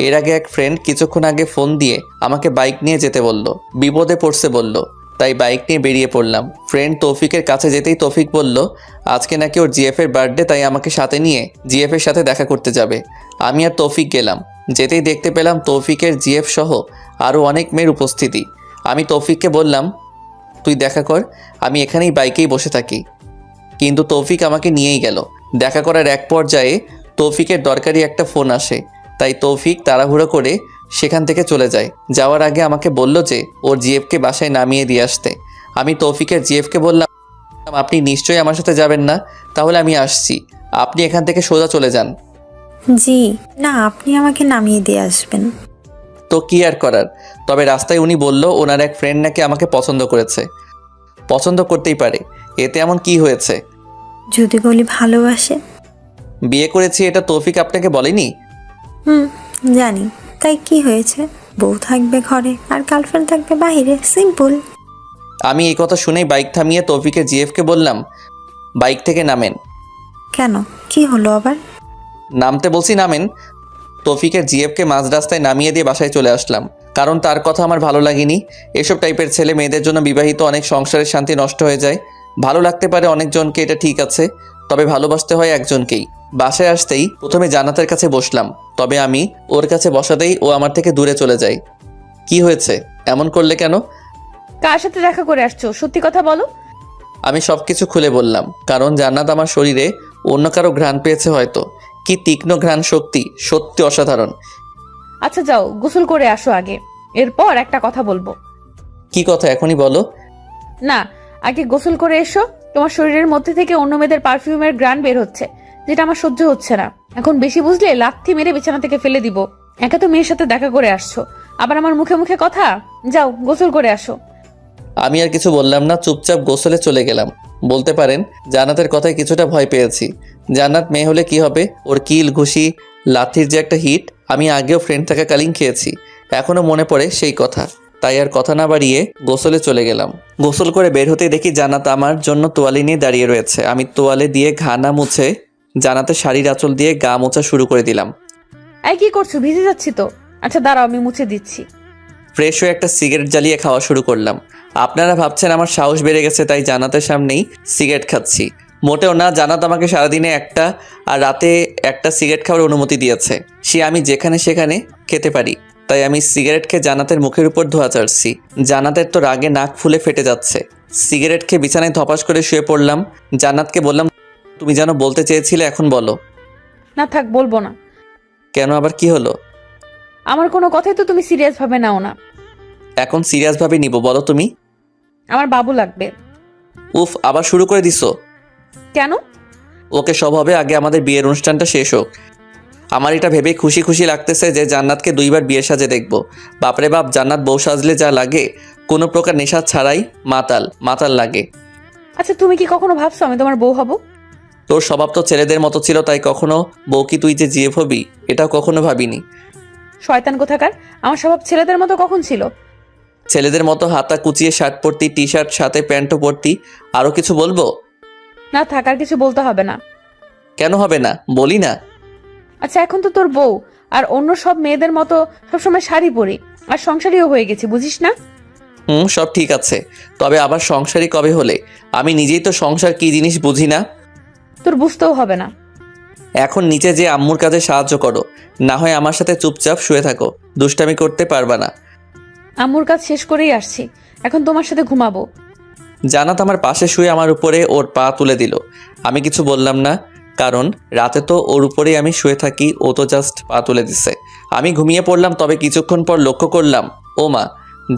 এর আগে এক ফ্রেন্ড কিছুক্ষণ আগে ফোন দিয়ে আমাকে বাইক নিয়ে যেতে বলল, বিপদে পড়ছে বলল, তাই বাইক নিয়ে বেরিয়ে পড়লাম। ফ্রেন্ড তৌফিকের কাছে যেতেই তৌফিক বলল আজকে নাকি ওর জিএফের বার্থডে, তাই আমাকে সাথে নিয়ে জিএফের সাথে দেখা করতে যাবে। আমি আর তৌফিক গেলাম। যেতেই দেখতে পেলাম তৌফিকের জিএফ সহ আরও অনেক মেয়ের উপস্থিতি। আমি তৌফিককে বললাম, তুই দেখা কর, আমি এখানেই বাইকেই বসে থাকি। কিন্তু তৌফিক আমাকে নিয়েই গেল। দেখা করার এক পর্যায়ে তৌফিকের দরকারি একটা ফোন আসে। তাই তৌফিক তাড়াহুড়ো করে সেখান থেকে চলে যায়। যাওয়ার আগে আমাকে বলল যে ওর জিএফকে বাসায় নামিয়ে দিয়ে আসতে। আমি তৌফিকের জিএফকে বললাম, আপনি নিশ্চয়ই আমার সাথে যাবেন না, তাহলে আমি আসছি, আপনি এখান থেকে সোজা চলে যান। জি না, আপনি আমাকে নামিয়ে দিয়ে আসবেন। তো কি আর করার। তবে রাস্তায় উনি বলল ওনার এক ফ্রেন্ড নাকি আমাকে পছন্দ করেছে। পছন্দ করতেই পারে, এতে এমন কি হয়েছে? যদি বলি ভালোবাসে। বিয়ে করেছি এটা তৌফিক আপনাকে বলেনি? জানি, তাই কি হয়েছে? বউ থাকবে ঘরে আর গার্লফ্রেন্ড থাকবে বাইরে, সিম্পল। আমি এই কথা শুনেই বাইক থামিয়ে তৌফিকের জিএফকে বললাম, বাইক থেকে নামেন। কেন, কি হলো আবার? নামতে বলছি, নামেন। তৌফিকের জিএফকে মাঝ রাস্তায় নামিয়ে দিয়ে বাসায় চলে আসলাম, কারণ তার কথা আমার ভালো লাগেনি। এসব টাইপের ছেলে মেয়েদের জন্য বিবাহিত অনেক সংসারের শান্তি নষ্ট হয়ে যায়। ভালো লাগতে পারে অনেকজনকে, এটা ঠিক আছে, তবে ভালোবাসতে হয় একজনকেই। বাসায় আসতেই প্রথমে জান্নাতের কাছে বসলাম, তবে আমি ওর কাছে বসাতেই ও আমার থেকে দূরে চলে যায়। কি হয়েছে, এমন করলে কেন? কার সাথে দেখা করে আসছো, সত্যি কথা বলো। আমি সব কিছু খুলে বললাম, কারণ জান্নাত আমার শরীরে অন্য কারো ঘ্রাণ পেয়েছে হয়তো। কি তীক্ষ্ণ ঘ্রাণ শক্তি, সত্যি অসাধারণ। আচ্ছা যাও, গোসল করে আসো আগে, এরপর একটা কথা বলবো। কি কথা, এখনই বলো। না, আগে গোসল করে এসো। তোমার শরীরের মধ্যে থেকে অন্য মেয়েদের পারফিউমের গ্রান বের হচ্ছে, যেটা আমার সহ্য হচ্ছে না। এখন বেশি বুঝলে লাথি মেরে বিছানা থেকে ফেলে দিব। একা তো মেয়ের সাথে দেখা করে আসছো, আবার আমার মুখে মুখে কথা। যাও গোসল করে আসো। আমি আর কিছু বললাম না, চুপচাপ গোসলে চলে গেলাম। বলতে পারেন জান্নাতের কথায় কিছুটা ভয় পেয়েছি। জান্নাত মেয়ে হলে কি হবে, ওর কিল ঘুষি লাথির যে একটা হিট, আমি আগেও ফ্রেন্ড থাকাকালীন খেয়েছি, এখনও মনে পড়ে সেই কথা। তাই আর কথা না বাড়িয়ে গোসলে চলে গেলাম। গোসল করে বের হতে দেখি জান্নাত আমার জন্য তোয়ালে নিয়ে দাঁড়িয়ে রয়েছে। আমি তোয়ালে দিয়ে ঘানা মুছে জান্নাতের শাড়ির আঁচল দিয়ে গা মোছা শুরু করে দিলাম। এই কি করছো, ভিজে যাচ্ছি তো। আচ্ছা দাঁড়াও, আমি মুছে দিচ্ছি। ফ্রেশ হয়ে একটা সিগারেট জ্বালিয়ে খাওয়া শুরু করলাম। আপনারা ভাবছেন আমার সাহস বেড়ে গেছে তাই জান্নাতের সামনেই সিগারেট খাচ্ছি, মোটেও না। জান্নাত আমাকে সারাদিনে একটা আর রাতে একটা সিগারেট খাওয়ার অনুমতি দিয়েছে। সে আমি যেখানে সেখানে খেতে পারি, তাই আমি সিগারেট খেয়ে জান্নাতের মুখের উপর ধোয়া চাড়ছি। জান্নাতের তো রাগে নাক ফুলে ফেটে যাচ্ছে। সিগারেট খেয়ে বিছানায় ধপাস করে শুয়ে পড়লাম। জান্নাতকে বললাম, তুমি যেন বলতে চেয়েছিলে, এখন বলো। না থাক, বলবো না। কেন, আবার কি হলো? আমার কোনো কথাই তো তুমি সিরিয়াস ভাবে নাও না। এখন সিরিয়াসভাবে নিব, বলো তুমি। আমার বাবু লাগবে। উফ, আবার শুরু করে দিছো। কেন? ওকে, সব হবে, আগে আমাদের বিয়ের অনুষ্ঠানটা শেষ হোক। আমার এটা ভেবে খুশি খুশি লাগতেছে যে জান্নাতকে 2বার বিয়ে সাজে দেখব। বাপরে বাপ, জান্নাত বউ সাজলে যা লাগে, কোনো প্রকার নেশা ছাড়াই মাতাল মাতাল লাগে। আচ্ছা তুমি কি কখনো ভাবছো আমি তোমার বউ হব? তোর স্বভাব তো ছেলেদের মতো ছিল, তাই কখনো বউ কি তুই যে জিএফ হবি এটাও কখনো ভাবিনি। শয়তান কোথাকার, আমার স্বভাব ছেলেদের মতো কখন ছিল? ছেলেদের মতো হাতা কুচিয়ে শার্ট পরতি, টি শার্ট সাথে প্যান্টও পরতি। আরও কিছু বলবো? না থাক, আর কিছু বলতে হবে না। কেন হবে না, বলি না। আচ্ছা এখন তো তোর বউ, আর অন্য সব মেয়েদের মতো সবসময় শাড়ি পরি, আর সংসারীও হয়ে গেছি, বুঝিস না? সব ঠিক আছে, তবে আবার সংসারী কবে হলে? আমি নিজেই তো সংসার কি জিনিস বুঝি না। তোর বুঝতেও হবে না। এখন নিচে যে আম্মুর কাজে সাহায্য করো, না হয় আমার সাথে চুপচাপ শুয়ে থাকো, দুষ্টামি করতে পারবা না। আম্মুর কাজ শেষ করেই আসছি, এখন তোমার সাথে ঘুমাবো। জান্নাত আমার পাশে শুয়ে আমার উপরে ওর পা তুলে দিল। আমি কিছু বললাম না, কারণ রাতে তো ওর উপরেই আমি শুয়ে থাকি, ও তো জাস্ট পা তুলে দিছে। আমি ঘুমিয়ে পড়লাম, তবে কিছুক্ষণ পর লক্ষ্য করলাম ও মা,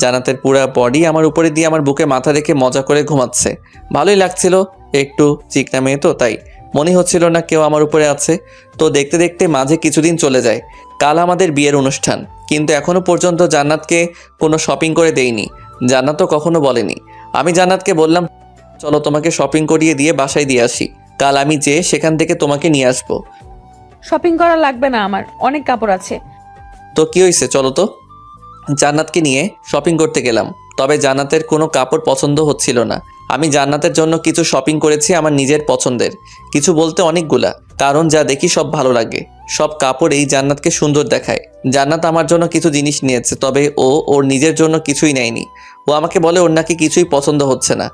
জান্নাতের পুরা বডি আমার উপরে দিয়ে আমার বুকে মাথা রেখে মজা করে ঘুমাচ্ছে। ভালোই লাগছিল, একটু চিকনা মেয়ে তো, তাই মনে হচ্ছিল না কেউ আমার উপরে আছে। তো দেখতে দেখতে মাঝে কিছুদিন চলে যায়। কাল আমাদের বিয়ের অনুষ্ঠান, কিন্তু এখনো পর্যন্ত জান্নাতকে কোনো শপিং করে দেইনি। জান্নাতও কখনো বলেনি। আমি জান্নাতকে বললাম, চলো তোমাকে শপিং করিয়ে দিয়ে বাসায় দিয়ে আসি, কাল আমি যেয়ে সেখান থেকে তোমাকে নিয়ে আসবো। শপিং করা লাগবে না, আমার অনেক কাপড় আছে। তো কি হয়েছে, চলো তো। জান্নাতকে নিয়ে শপিং করতে গেলাম, তবে জান্নাতের কোনো কাপড় পছন্দ হচ্ছিল না। আমি জান্নাতের জন্য কিছু শপিং করেছি আমার নিজের পছন্দের, কিছু বলতে অনেকগুলা, কারণ যা দেখি সব ভালো লাগে। সব কাপড়েই জান্নাতকে সুন্দর দেখায়। জান্নাত আমার জন্য কিছু জিনিস নিয়েছে, তবে ও ওর নিজের জন্য কিছুই নেয়নি। ও আমাকে বলে ওর নাকি কিছুই পছন্দ হচ্ছে না।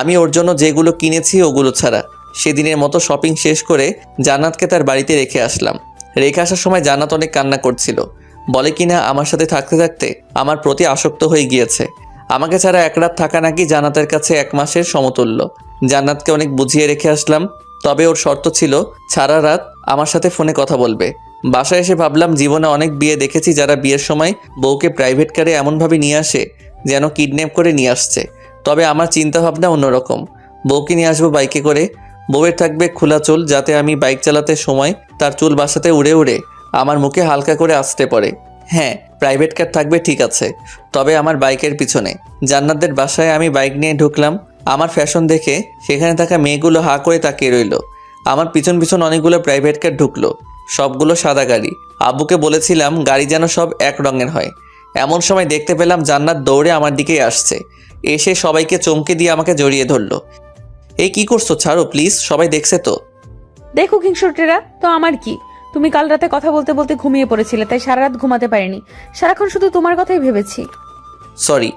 আমি ওর জন্য যেগুলো কিনেছি ওগুলো ছাড়া। সেদিনের মতো শপিং শেষ করে জান্নাতকে তার বাড়িতে রেখে আসলাম। রেখে আসার সময় জান্নাত অনেক কান্না করছিল, বলে কিনা আমার সাথে থাকতে থাকতে আমার প্রতি আসক্ত হয়ে গিয়েছে। আমাকে ছাড়া এক রাত থাকা নাকি জান্নাতের কাছে 1 মাসের সমতুল্য। জান্নাতকে অনেক বুঝিয়ে রেখে আসলাম, তবে ওর শর্ত ছিল সারা রাত আমার সাথে ফোনে কথা বলবে। বাসায় এসে ভাবলাম জীবনে অনেক বিয়ে দেখেছি যারা বিয়ের সময় বউকে প্রাইভেট কারে এমনভাবে নিয়ে আসে যেন কিডন্যাপ করে নিয়ে আসছে। তবে আমার চিন্তাভাবনা অন্যরকম। বউকে নিয়ে আসবো বাইকে করে, বউয়ের থাকবে খোলা চুল যাতে আমি বাইক চালাতে সময় তার চুল বাসাতে উড়ে উড়ে আমার মুখে হালকা করে আসতে পড়ে। হ্যাঁ, প্রাইভেট কার থাকবে ঠিক আছে, তবে আমার বাইকের পিছনে। জান্নাতদের বাসায় আমি বাইক নিয়ে ঢুকলাম। আমার ফ্যাশন দেখে সেখানে থাকা মেয়েগুলো হা করে তাকিয়ে রইল। আমার পিছন পিছন অনেকগুলো প্রাইভেট কার ঢুকলো, সবগুলো সাদা গাড়ি। আব্বুকে বলেছিলাম গাড়ি যেন সব এক রঙের হয়। এমন সময় দেখতে পেলাম জান্নাত দৌড়ে আমার দিকেই আসছে। এসে সবাইকে চমকে দিয়ে আমাকে জড়িয়ে ধরলো। এই কি করছো, ছাড়ো প্লিজ, সবাই দেখছে তো। দেখো কিংসটেরা, তো আমার কি? তুমি কাল রাতে কথা বলতে বলতে ঘুমিয়ে পড়েছিলে, তাই সারা রাত ঘুমাতে পারিনি। সারাক্ষণ শুধু তোমার কথাই ভেবেছি। সরি।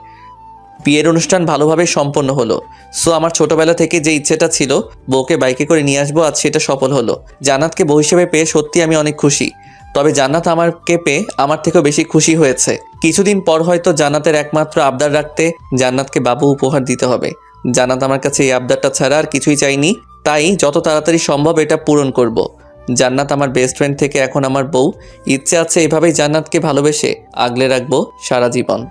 বিয়ের অনুষ্ঠান ভালোভাবে সম্পন্ন হলো। সো আমার ছোটবেলা থেকে যে ইচ্ছেটা ছিল বউকে বাইকে করে নিয়ে আসবো, আজ সেটা সফল হলো। জান্নাতকে বউ হিসেবে পেয়ে সত্যি আমি অনেক খুশি। তবে জান্নাত আমাকে পেয়ে আমার থেকেও বেশি খুশি হয়েছে। কিছুদিন পর হয়তো জান্নাতের একমাত্র আবদার রাখতে জান্নাতকে বাবু উপহার দিতে হবে। জান্নাত আমার কাছে এই আবদারটা ছাড়া আর কিছুই চাইনি, তাই যত তাড়াতাড়ি সম্ভব এটা পূরণ করব। জান্নাত আমার বেস্ট ফ্রেন্ড থেকে এখন আমার বউ। ইচ্ছে আছে এভাবেই জান্নাতকে ভালোবেসে আগলে রাখবো সারা জীবন।